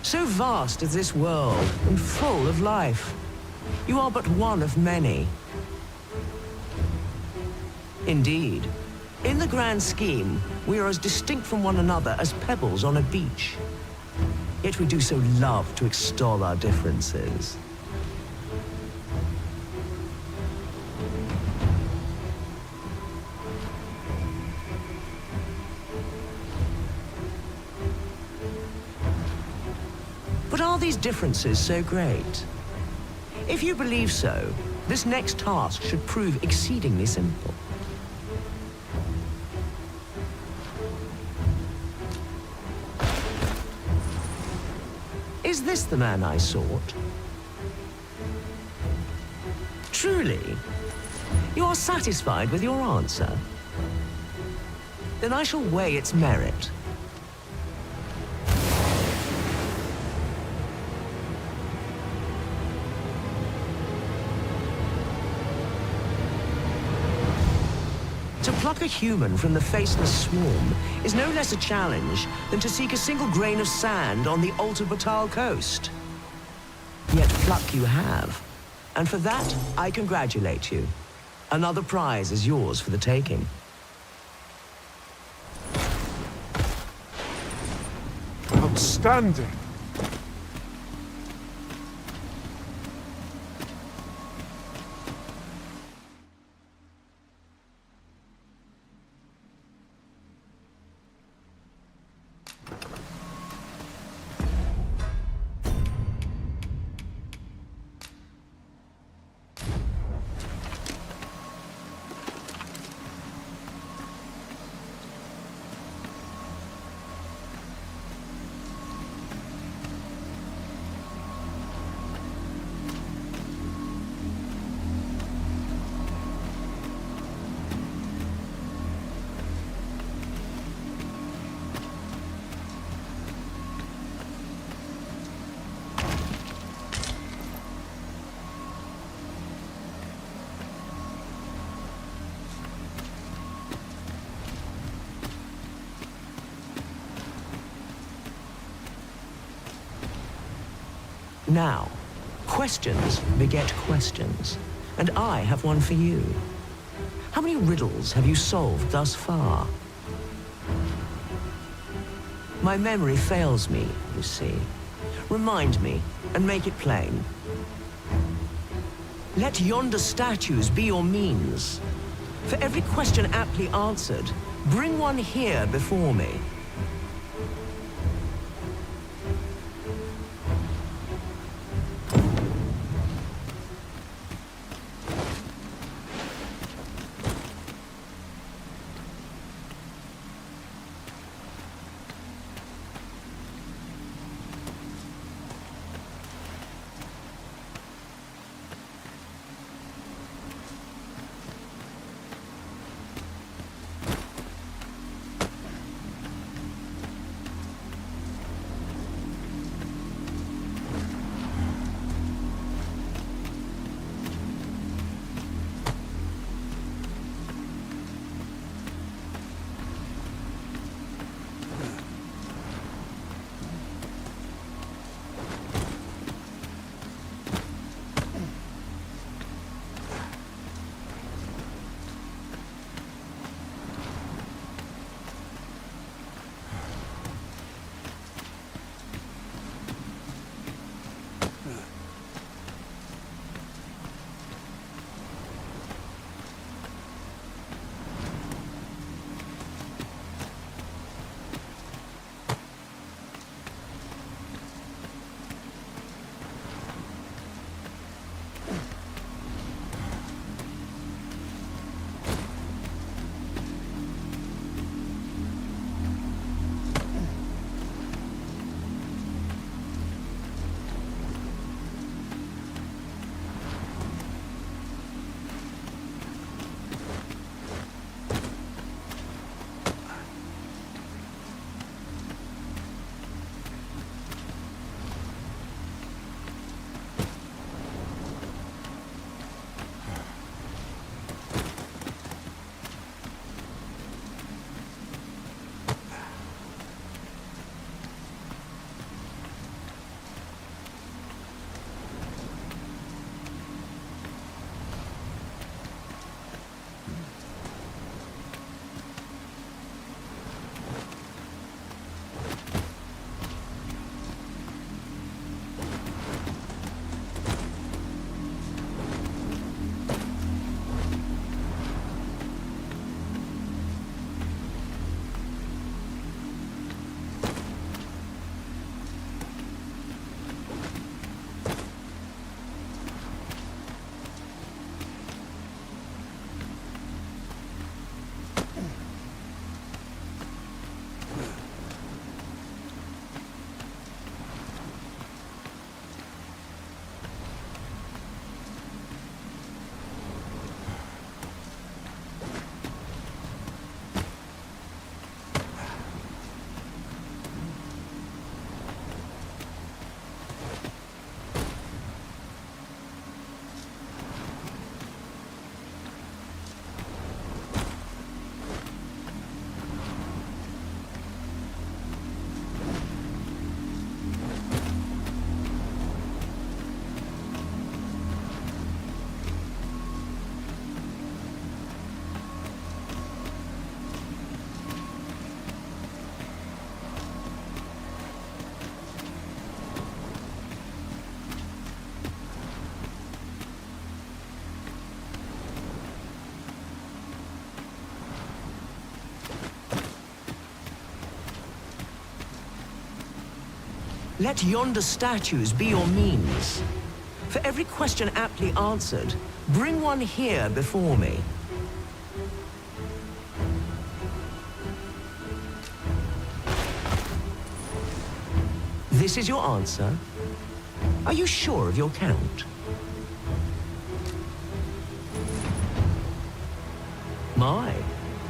So vast is this world, and full of life. You are but one of many. Indeed, in the grand scheme, we are as distinct from one another as pebbles on a beach. Yet we do so love to extol our differences. these differences so great? If you believe so, this next task should prove exceedingly simple. Is this the man I sought? Truly? You are satisfied with your answer? Then I shall weigh its merit. To pluck a human from the faceless swarm is no less a challenge than to seek a single grain of sand on the Alta Batal coast. Yet pluck you have, and for that I congratulate you. Another prize is yours for the taking. Outstanding. Now, questions beget questions, and I have one for you. How many riddles have you solved thus far? My memory fails me, you see. Remind me, and make it plain. Let yonder statues be your means. For every question aptly answered, bring one here before me. Let yonder statues be your means. For every question aptly answered, bring one here before me. This is your answer? Are you sure of your count? My,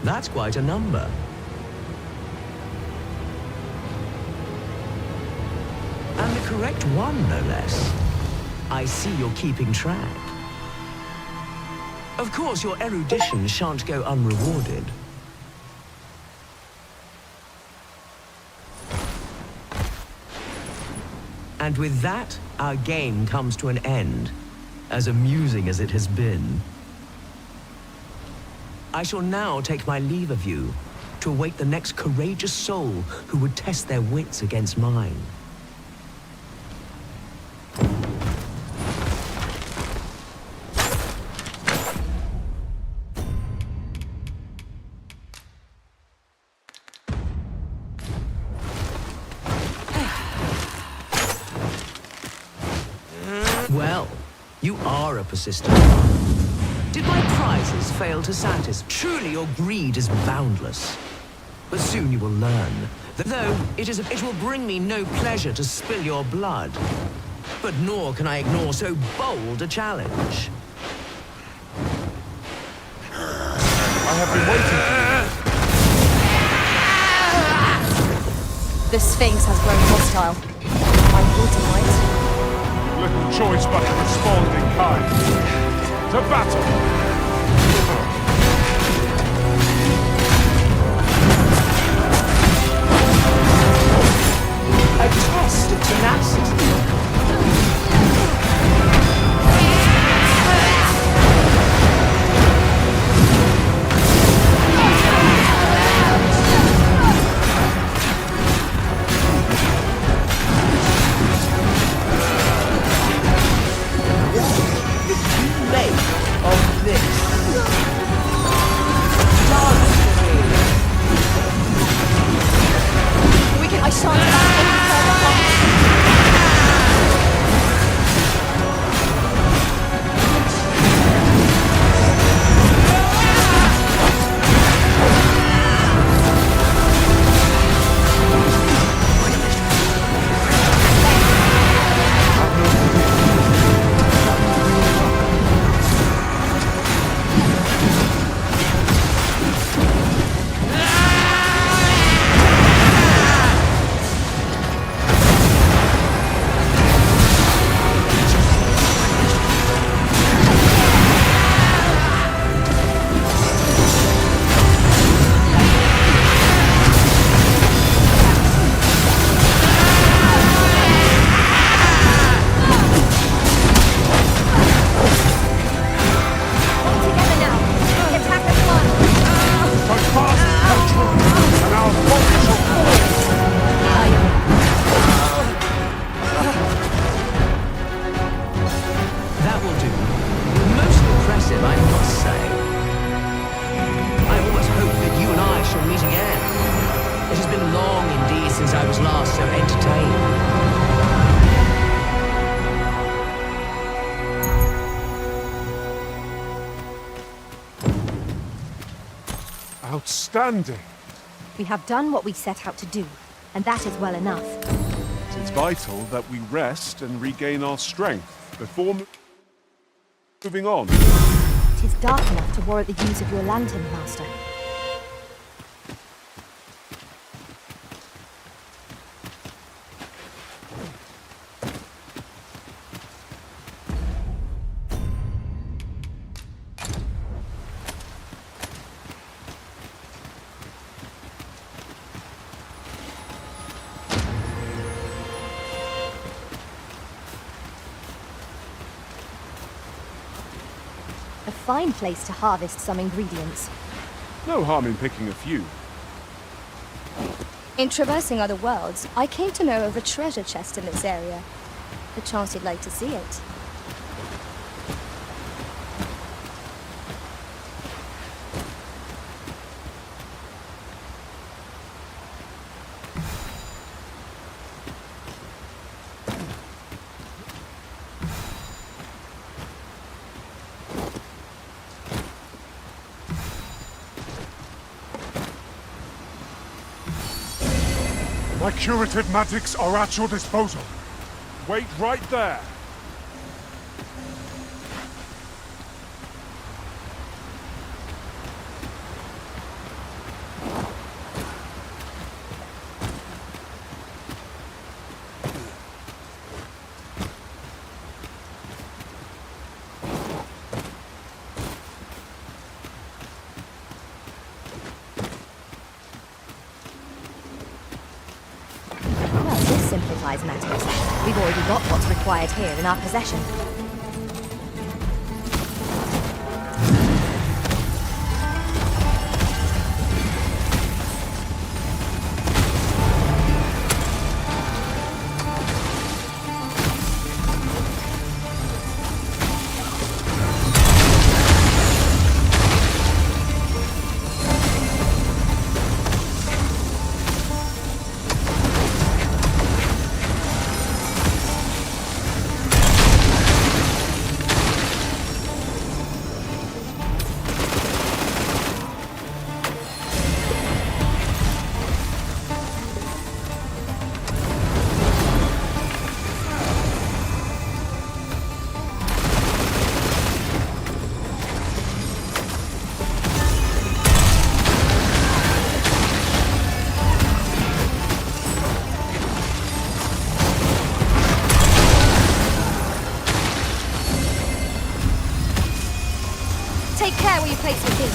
that's quite a number. And the correct one, no less. I see you're keeping track. Of course, your erudition shan't go unrewarded. And with that, our game comes to an end, as amusing as it has been. I shall now take my leave of you, to await the next courageous soul who would test their wits against mine. Well, you are a persistent one. Did my prizes fail to satisfy? Truly your greed is boundless. But soon you will learn that though it will bring me no pleasure to spill your blood, but nor can I ignore so bold a challenge. I have been waiting for The Sphinx has grown hostile. I will deny it. you. Little choice but to respond in kind. To battle! A test of tenacity. I shan't allow any further harm. since I was last so entertained. Outstanding. We have done what we set out to do, and that is well enough. It's vital that we rest and regain our strength before moving on. It is dark enough to warrant the use of your lantern, Master. A fine place to harvest some ingredients. No harm in picking a few. In traversing other worlds, I came to know of a treasure chest in this area. Perchance you'd like to see it. My curative magics are at your disposal. Wait right there. Well, this simplifies matters. We've already got what's required here in our possession. Take care where you place your feet.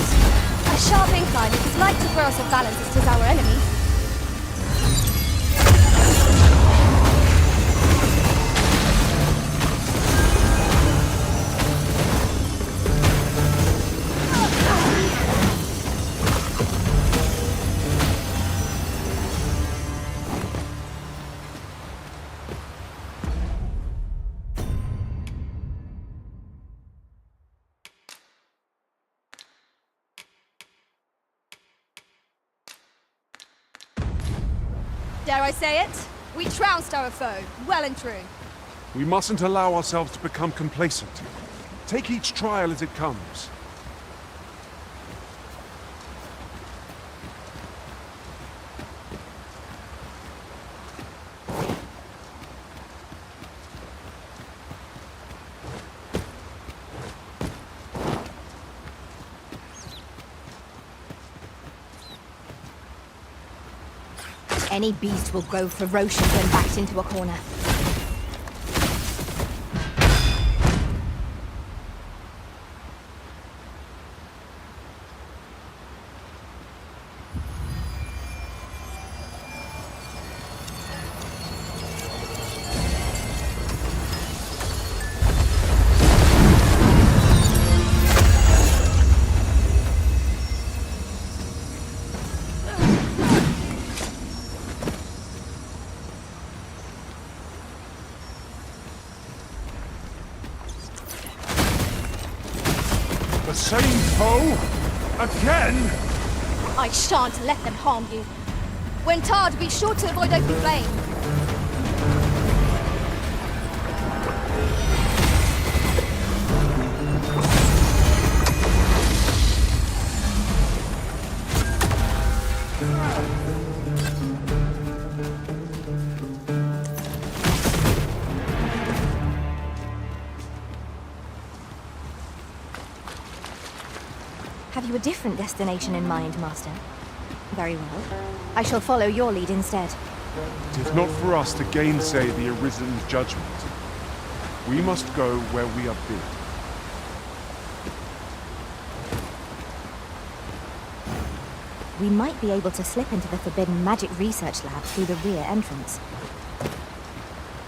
A sharp incline is as like to throw us off balance as 'tis our enemy. Dare I say it? We trounced our foe, well and true. We mustn't allow ourselves to become complacent. Take each trial as it comes. Any beast will grow ferocious when backed into a corner. The same foe? Again? I shan't let them harm you. When tarred, be sure to avoid open flame. Have you a different destination in mind, Master? Very well. I shall follow your lead instead. It is not for us to gainsay the Arisen's judgment. We must go where we are bid. We might be able to slip into the forbidden magic research lab through the rear entrance.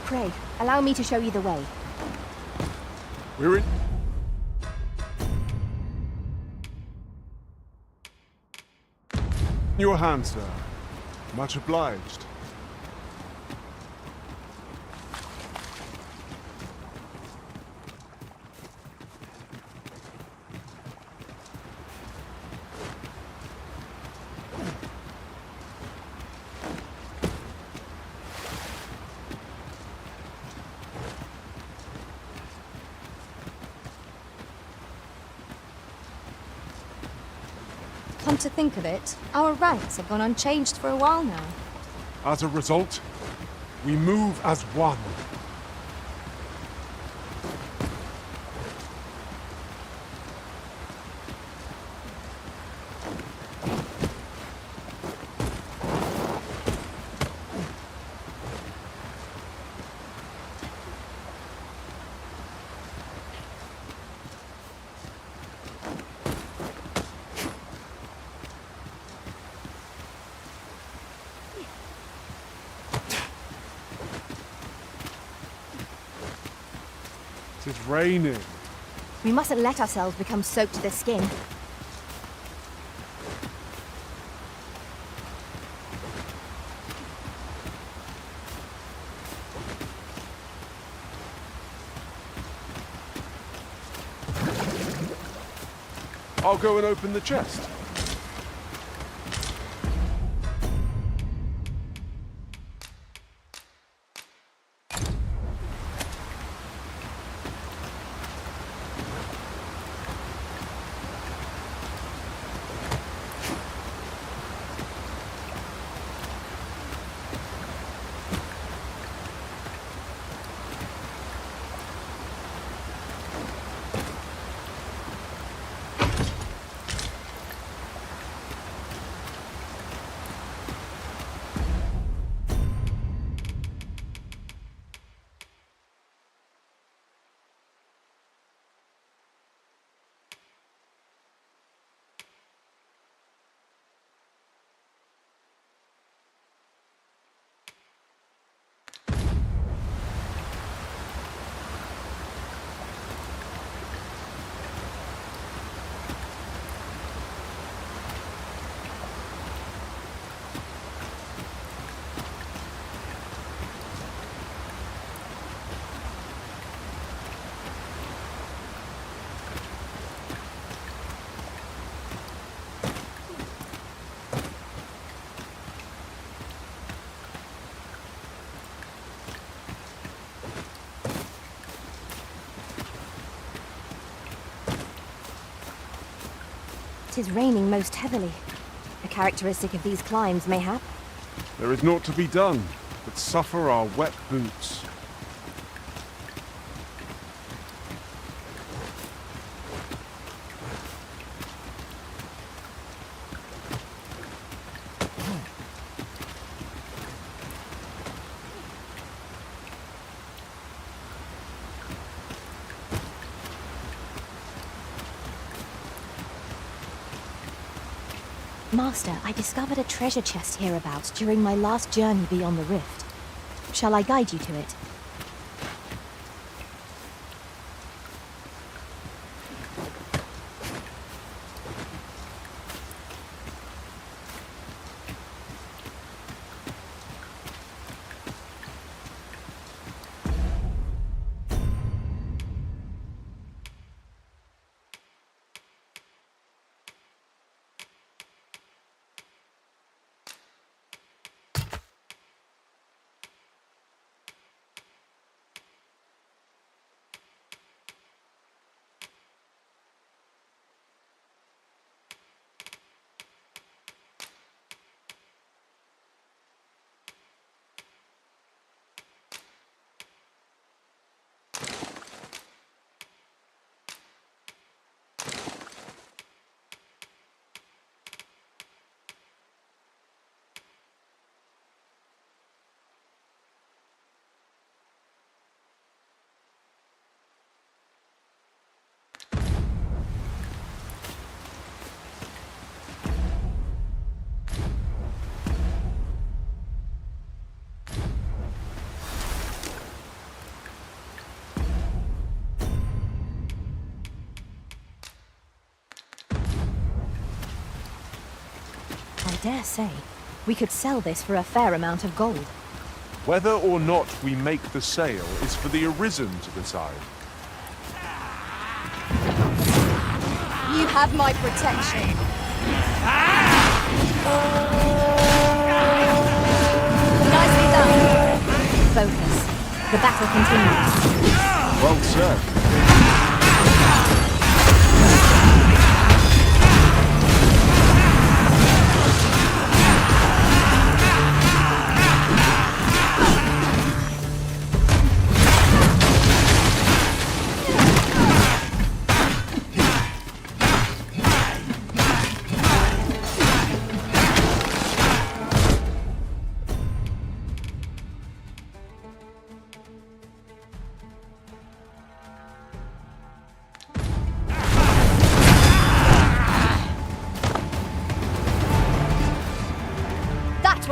Pray, allow me to show you the way. We're in... Your hand, sir. Much obliged. Come to think of it, our ranks have gone unchanged for a while now. As a result, we move as one. It's raining. We mustn't let ourselves become soaked to the skin. I'll go and open the chest. It is raining most heavily. A characteristic of these climbs, mayhap. There is naught to be done, but suffer our wet boots. Master, I discovered a treasure chest hereabouts during my last journey beyond the rift. Shall I guide you to it? I dare say, we could sell this for a fair amount of gold. Whether or not we make the sale is for the Arisen to decide. You have my protection. Nicely done. Focus. The battle continues. Well said.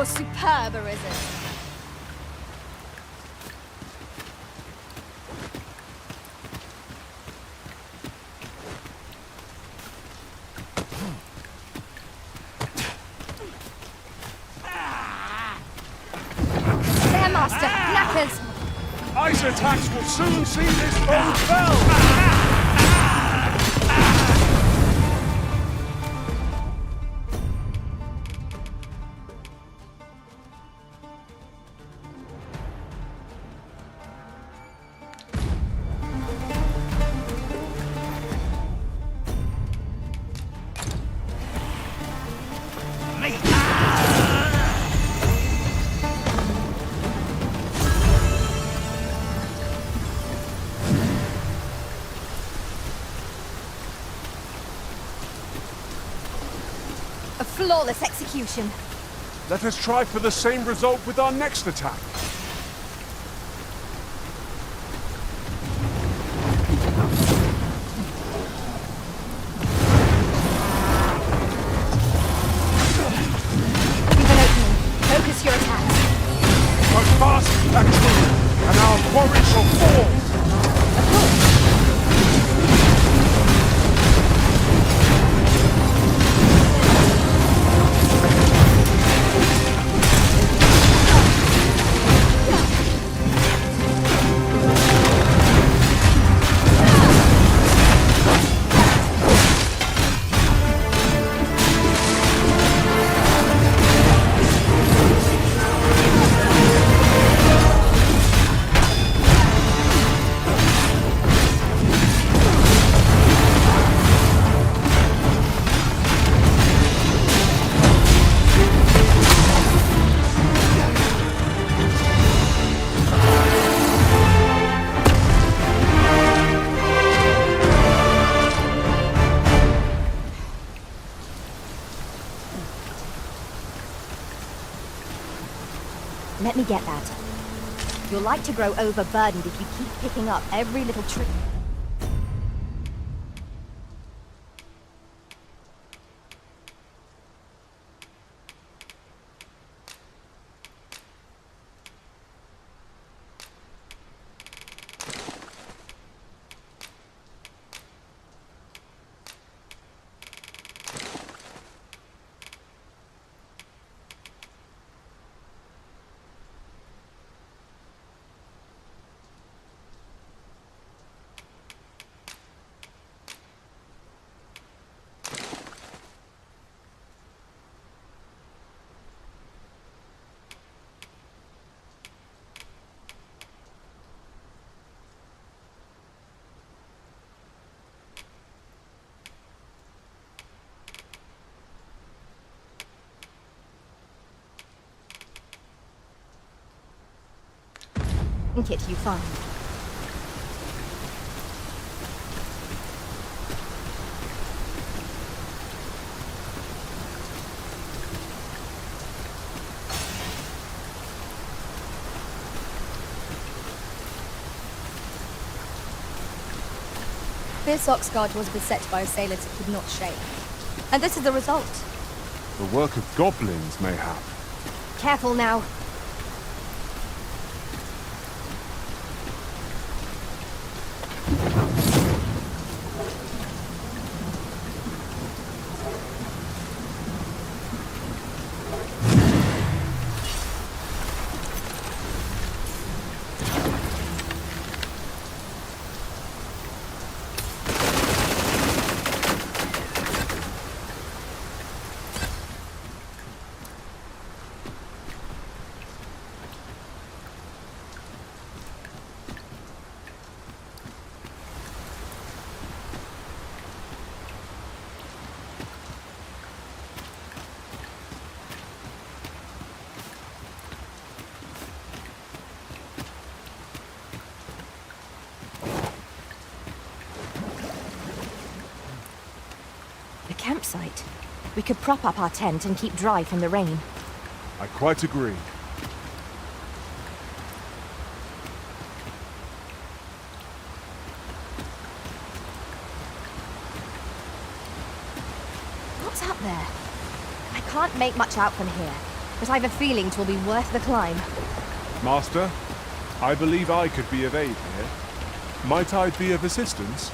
was superb arisen. There, Master! Knackers! Ice attacks will soon see this foe fell! A flawless execution. Let us try for the same result with our next attack. We've an opening. Focus your attacks. Go fast and true, and our quarry shall fall! Let me get that. You'll like to grow overburdened if you keep picking up every little trick. Kit you find. This Oxguard was beset by assailants it could not shake. And this is the result. The work of goblins, mayhap. Careful now. Campsite. We could prop up our tent and keep dry from the rain. I quite agree. What's up there? I can't make much out from here. but I've a feeling 'twill be worth the climb. Master, I believe I could be of aid here. Might I be of assistance?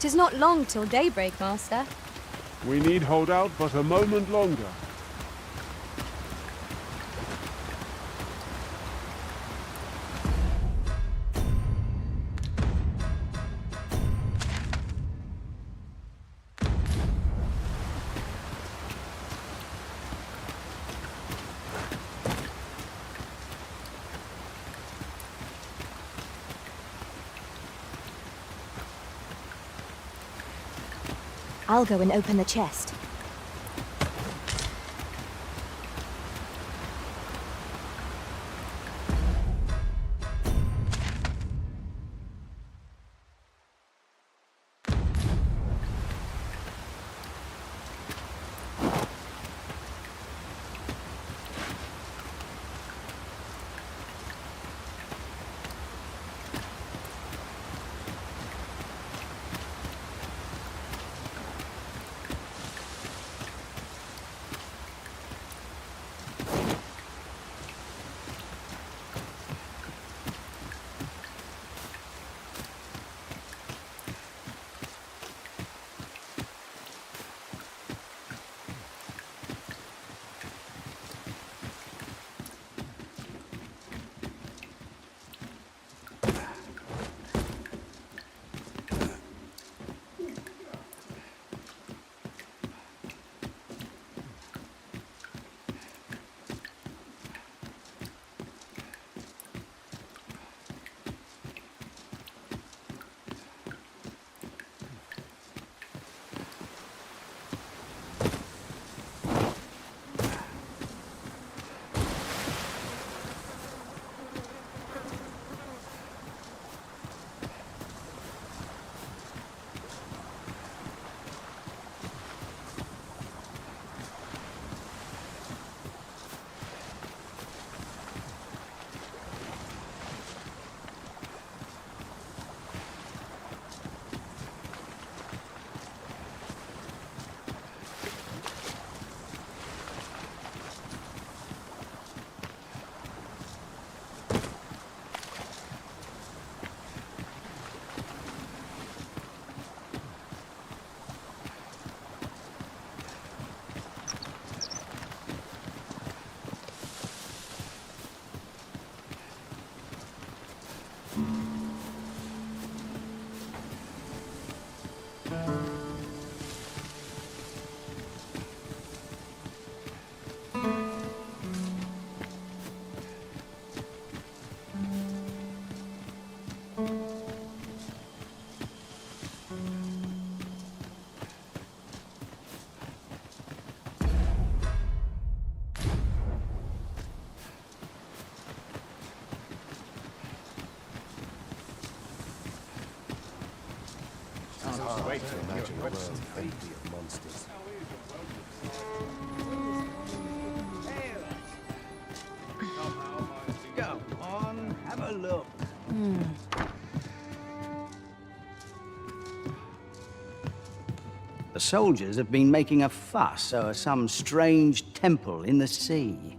"'Tis not long till daybreak, Master." We need hold out but a moment longer. I'll go and open the chest. Wait to imagine a world empty of monsters. Go on, have a look. The soldiers have been making a fuss over some strange temple in the sea.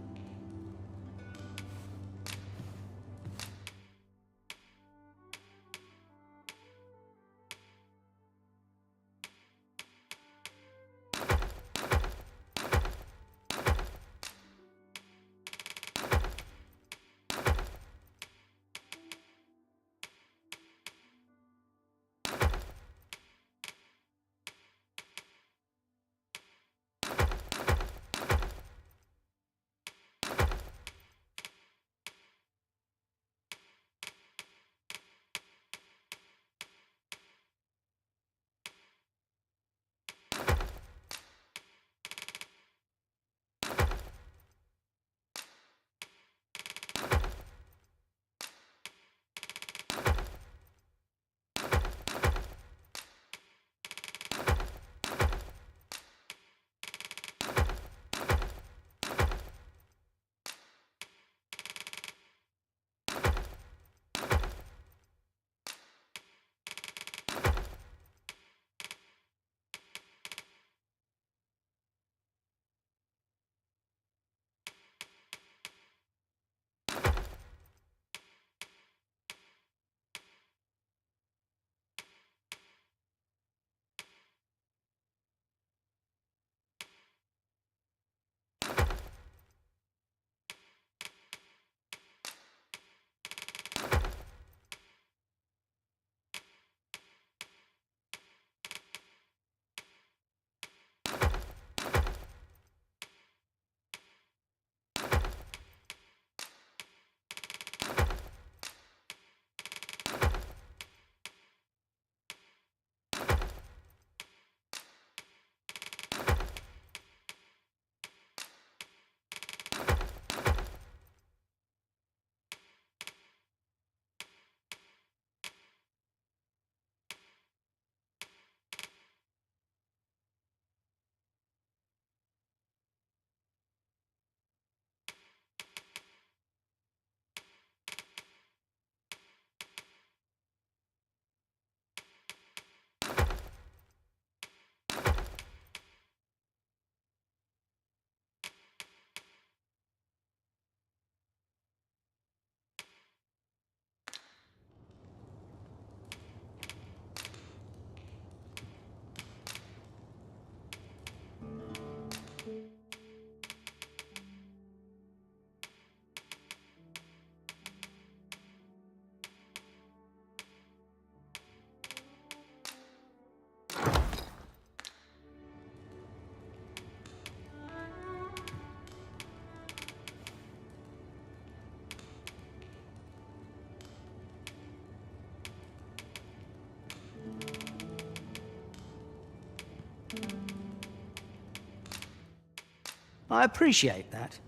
I appreciate that.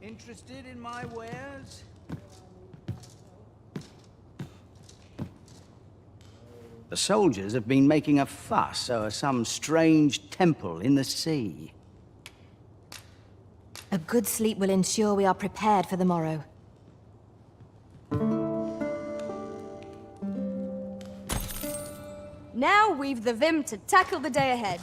Interested in my wares? The soldiers have been making a fuss over some strange temple in the sea. A good sleep will ensure we are prepared for the morrow. Now we've the vim to tackle the day ahead.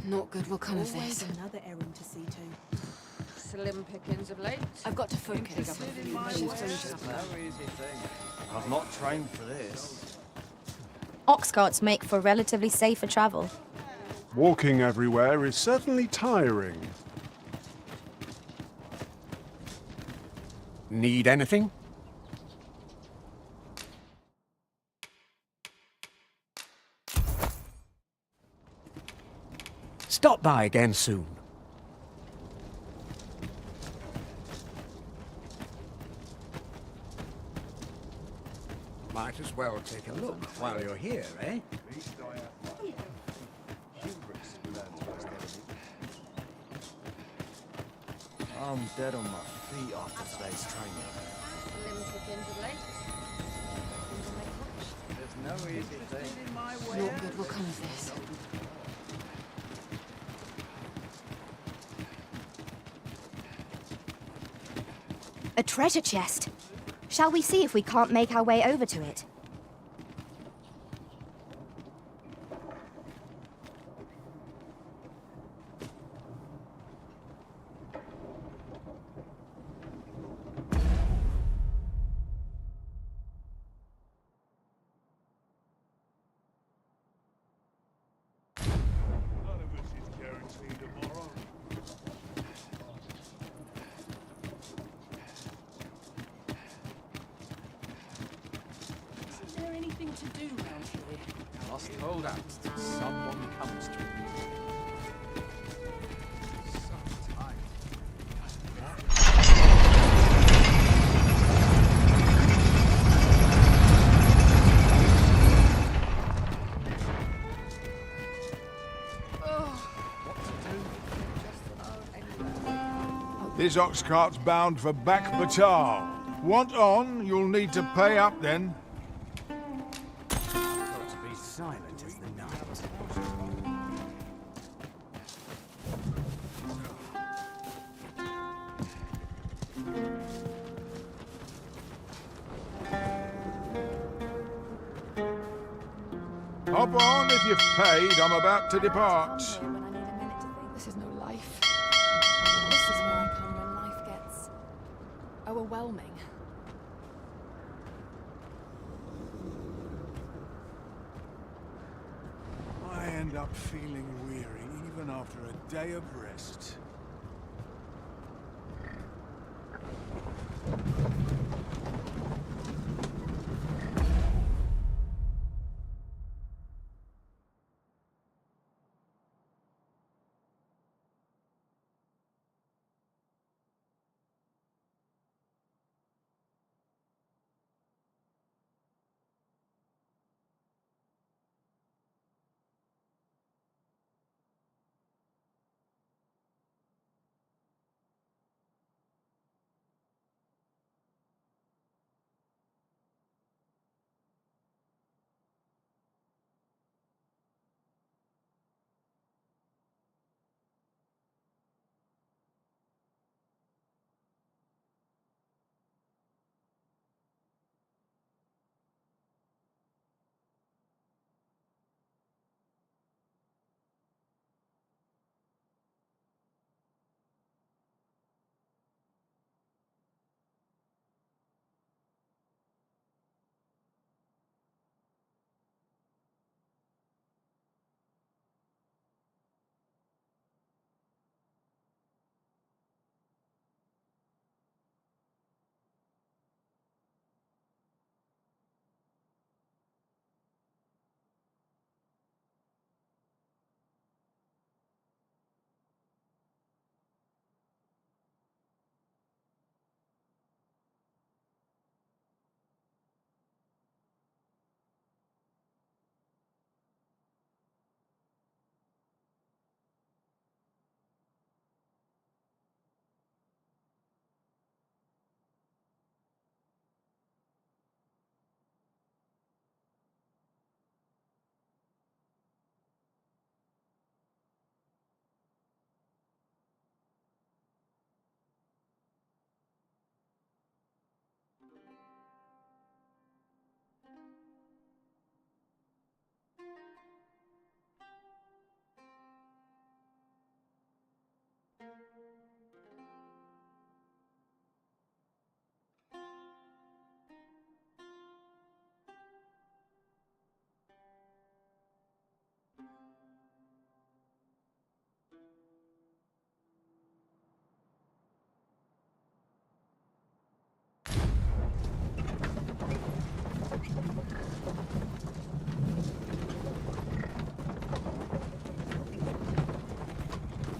Not good will come of this. Another errand to see to. Slim pickings of late. I've got to focus. I've not trained for this. Ox carts make for relatively safer travel. Walking everywhere is certainly tiring. Need anything? Stop by again soon. Might as well take a look while you're here, eh? I'm dead on my feet after today's training. Limbs begin to late. There's no easy thing. Your good will come of this. A treasure chest. Shall we see if we can't make our way over to it? None of us is guaranteed tomorrow. Is there anything to do round here? Lost holdouts till someone comes to it. So tight. This ox cart's bound for Back Batal. Want on, you'll need to pay up then. Got to be silent as the night. Hop on if you've paid. I'm about to depart. When I need a minute to think, this is no life. This is where I come when life gets overwhelming. I end up feeling weary even after a day of rest.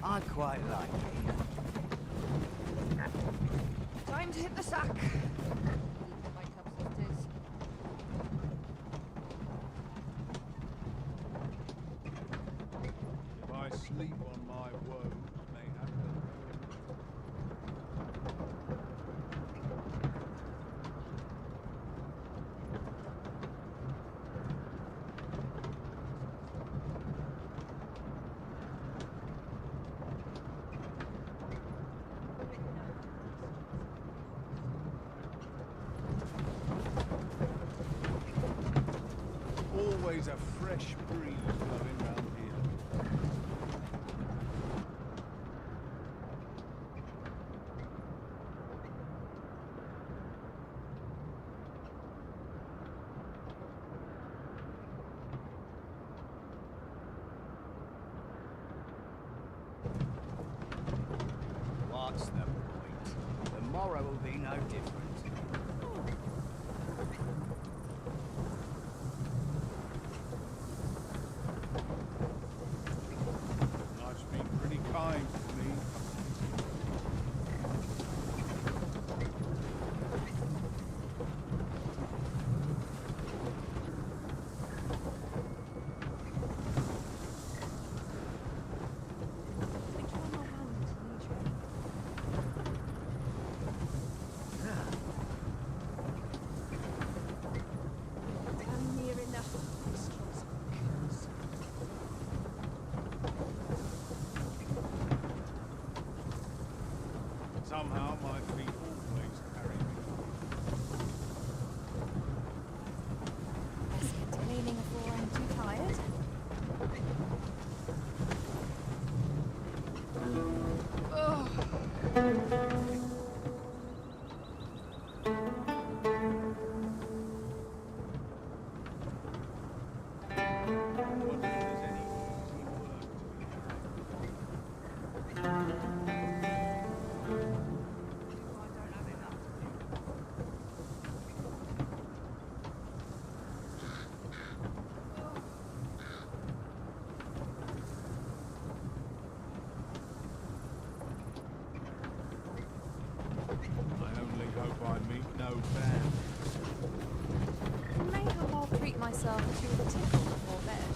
I quite like it. Time to hit the sack. If I sleep on my woes, mayhap always a fresh breeze blowing round here. What's the point? Tomorrow will be no different. Life's been pretty kind to me. Somehow my feet always carry me. Let's get to cleaning before I'm too tired. I only hope I meet no band. Maybe I'll treat myself to a tickle before bed.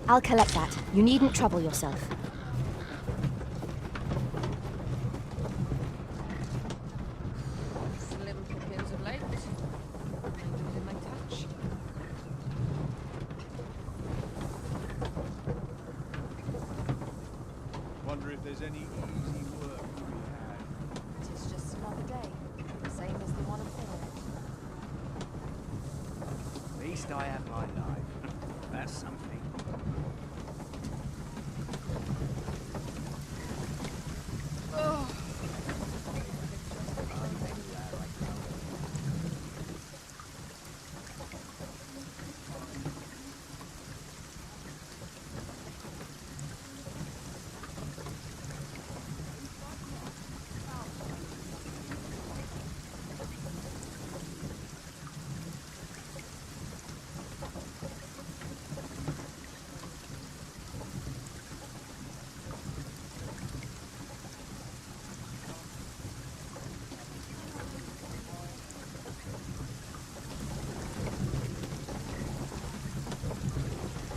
I'll collect that. You needn't trouble yourself. Slim pickings of late. Angels in my touch. Wonder if there's any easy work to be had. It's just another day, same as the one before. At least I have my life. That's something.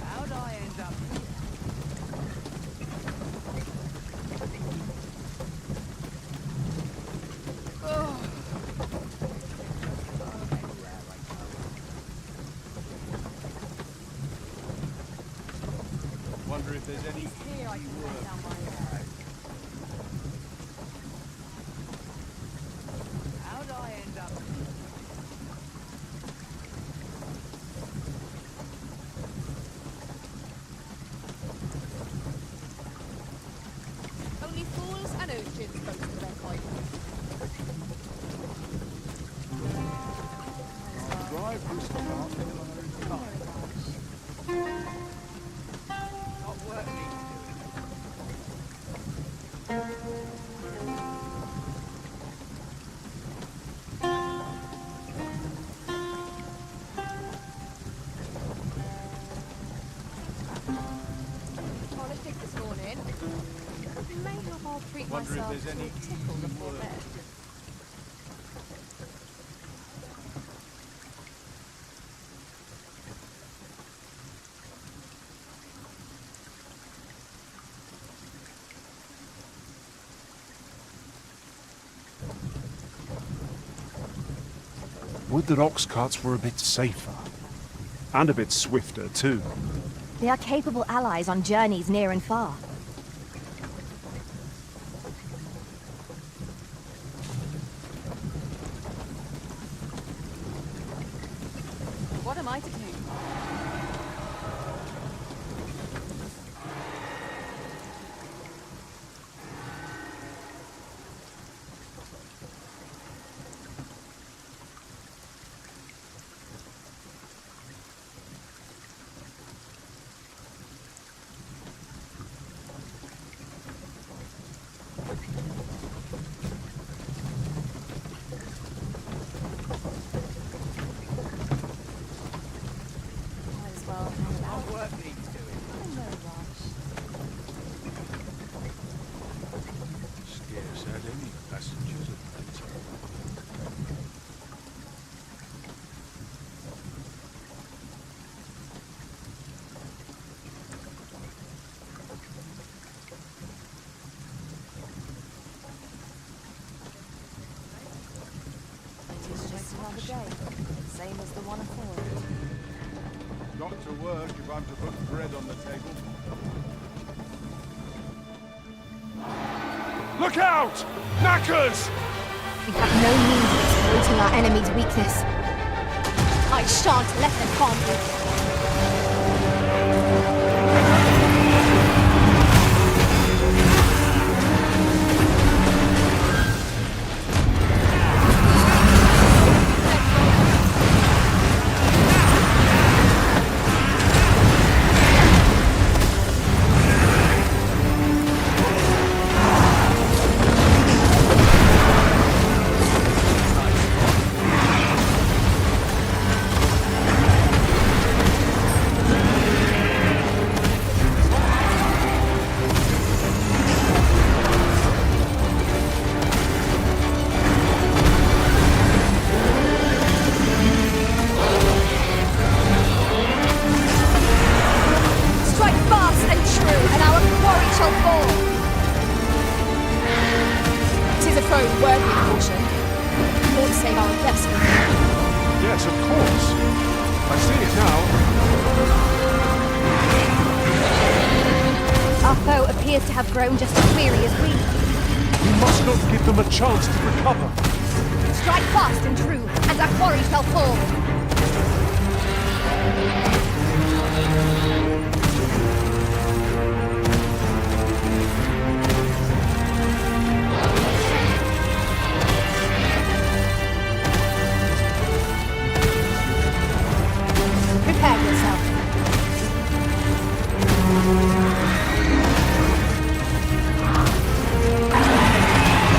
How'd I end up here? Wonder if there's any easy work. How'd I end up here? Only fools and urchins boast of their kindness. I'll drive this car till I'm tired. Not work needs Polished it this morning. Maybe I'll treat Wonder if myself there's to any a tickle easy before work. bed. Would that ox carts were a bit safer. And a bit swifter, too. They are capable allies on journeys near and far. What am I to do? Passengers are plenty. It is just another day, same as the one afore. Got to work if I'm to put bread on the table. Look out! Knackers! We have no means of exploiting our enemy's weakness. I shan't let them harm you. Yes, of course. I see it now. Our foe appears to have grown just as weary as we. We must not give them a chance to recover. Strike fast and true, and our quarry shall fall. Prepare yourself.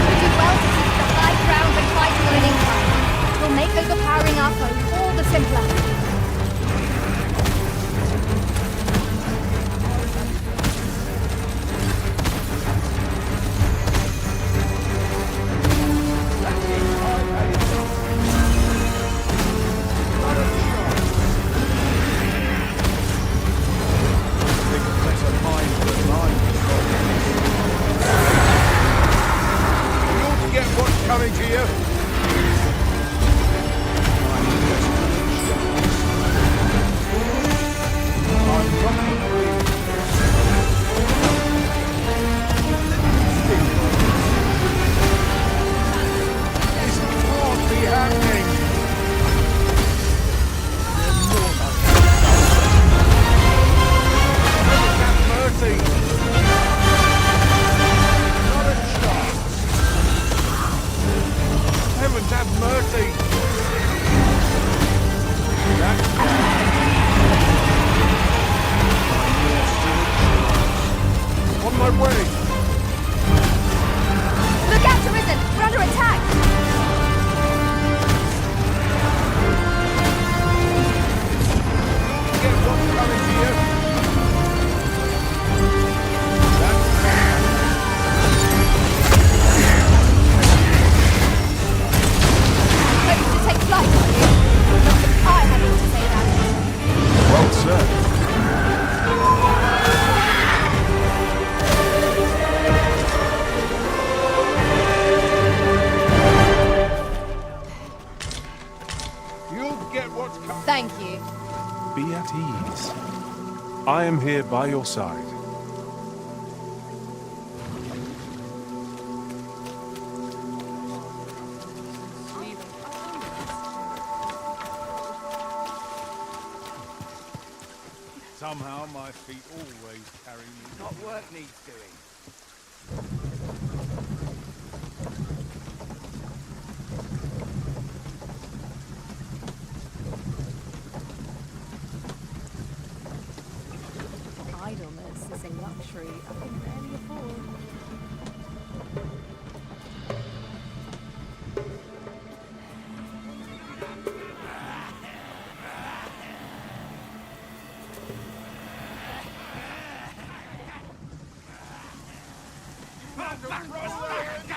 We do well to keep the high ground and fighting on an incline. It will make overpowering our foe all the simpler. Coming to you. This can't be happening. Have mercy. Not a chance. Heavens have mercy! On my way! Look out, Arisen! We're under attack! Get what's coming to you! Ready to take flight, are you? Not that I having to say that. Well said. You'll get what's coming. Thank you. Be at ease. I am here by your side. Somehow my feet always carry me. Not work needs doing. Idleness is a luxury I can barely afford.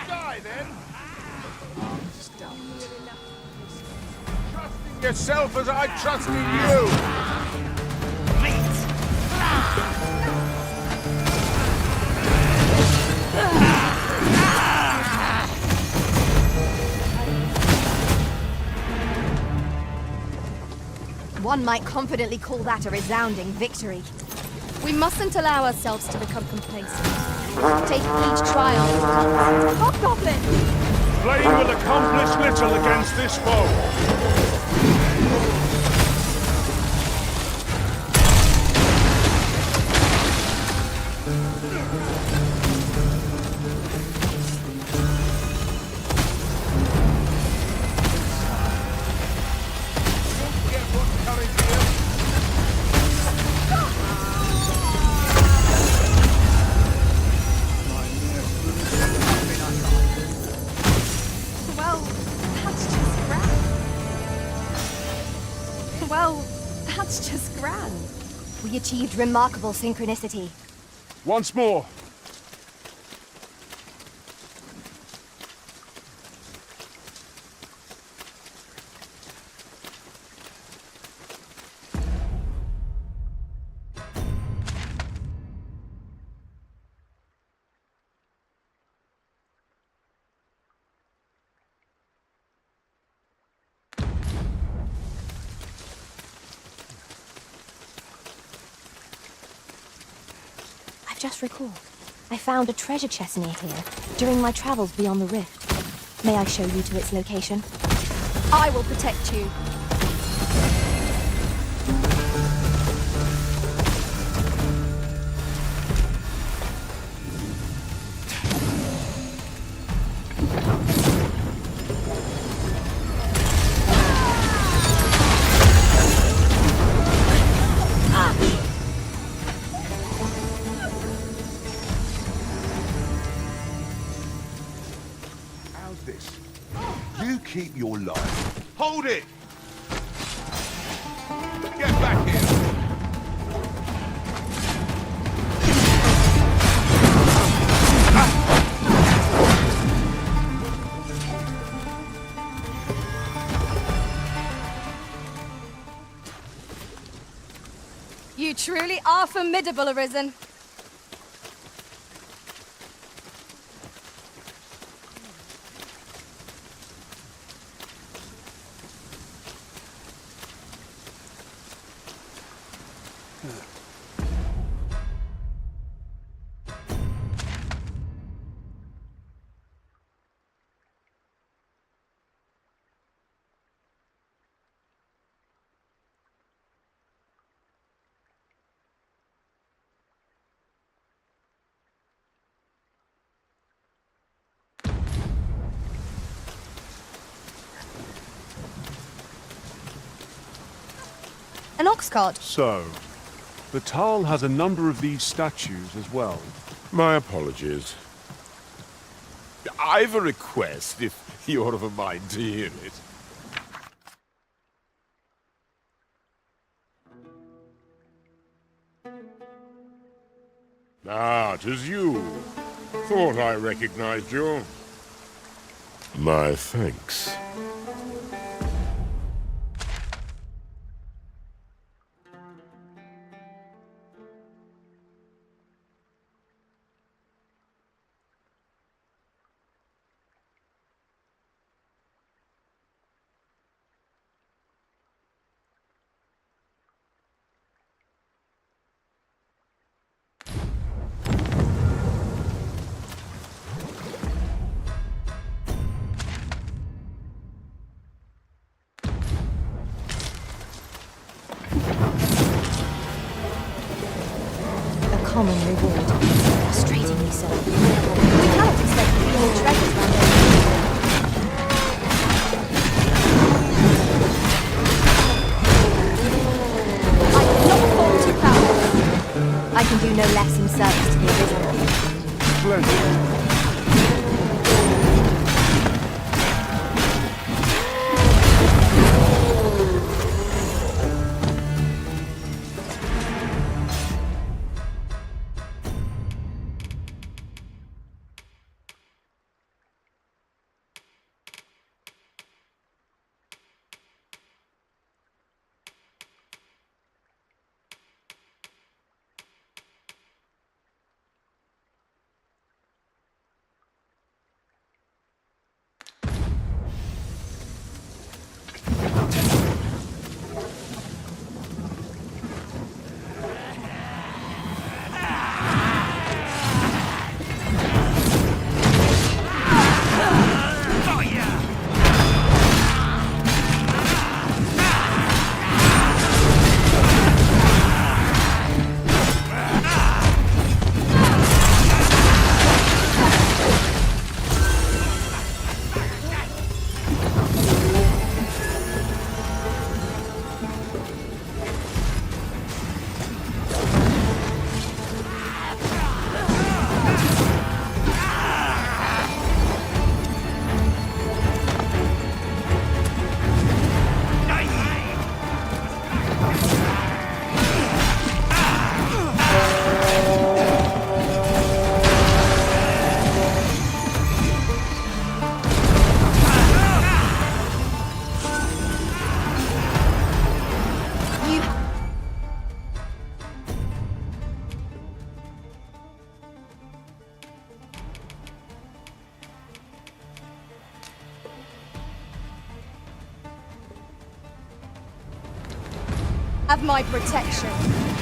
Die then! Trusting yourself as I trusted you! One might confidently call that a resounding victory. We mustn't allow ourselves to become complacent. Take each trial as it comes. Hobgoblin! Flame will accomplish little against this foe. Well, that's just grand. We achieved remarkable synchronicity. Once more. I've just recalled. I found a treasure chest near here during my travels beyond the rift. May I show you to its location? I will protect you. How's this? You keep your life. Hold it! Get back here! You truly are formidable, Arisen. An ox cart. So, the Tal has a number of these statues as well. My apologies. I've a request, if you're of a mind to hear it. Ah, 'tis you. Thought I recognized you. My thanks. have my protection.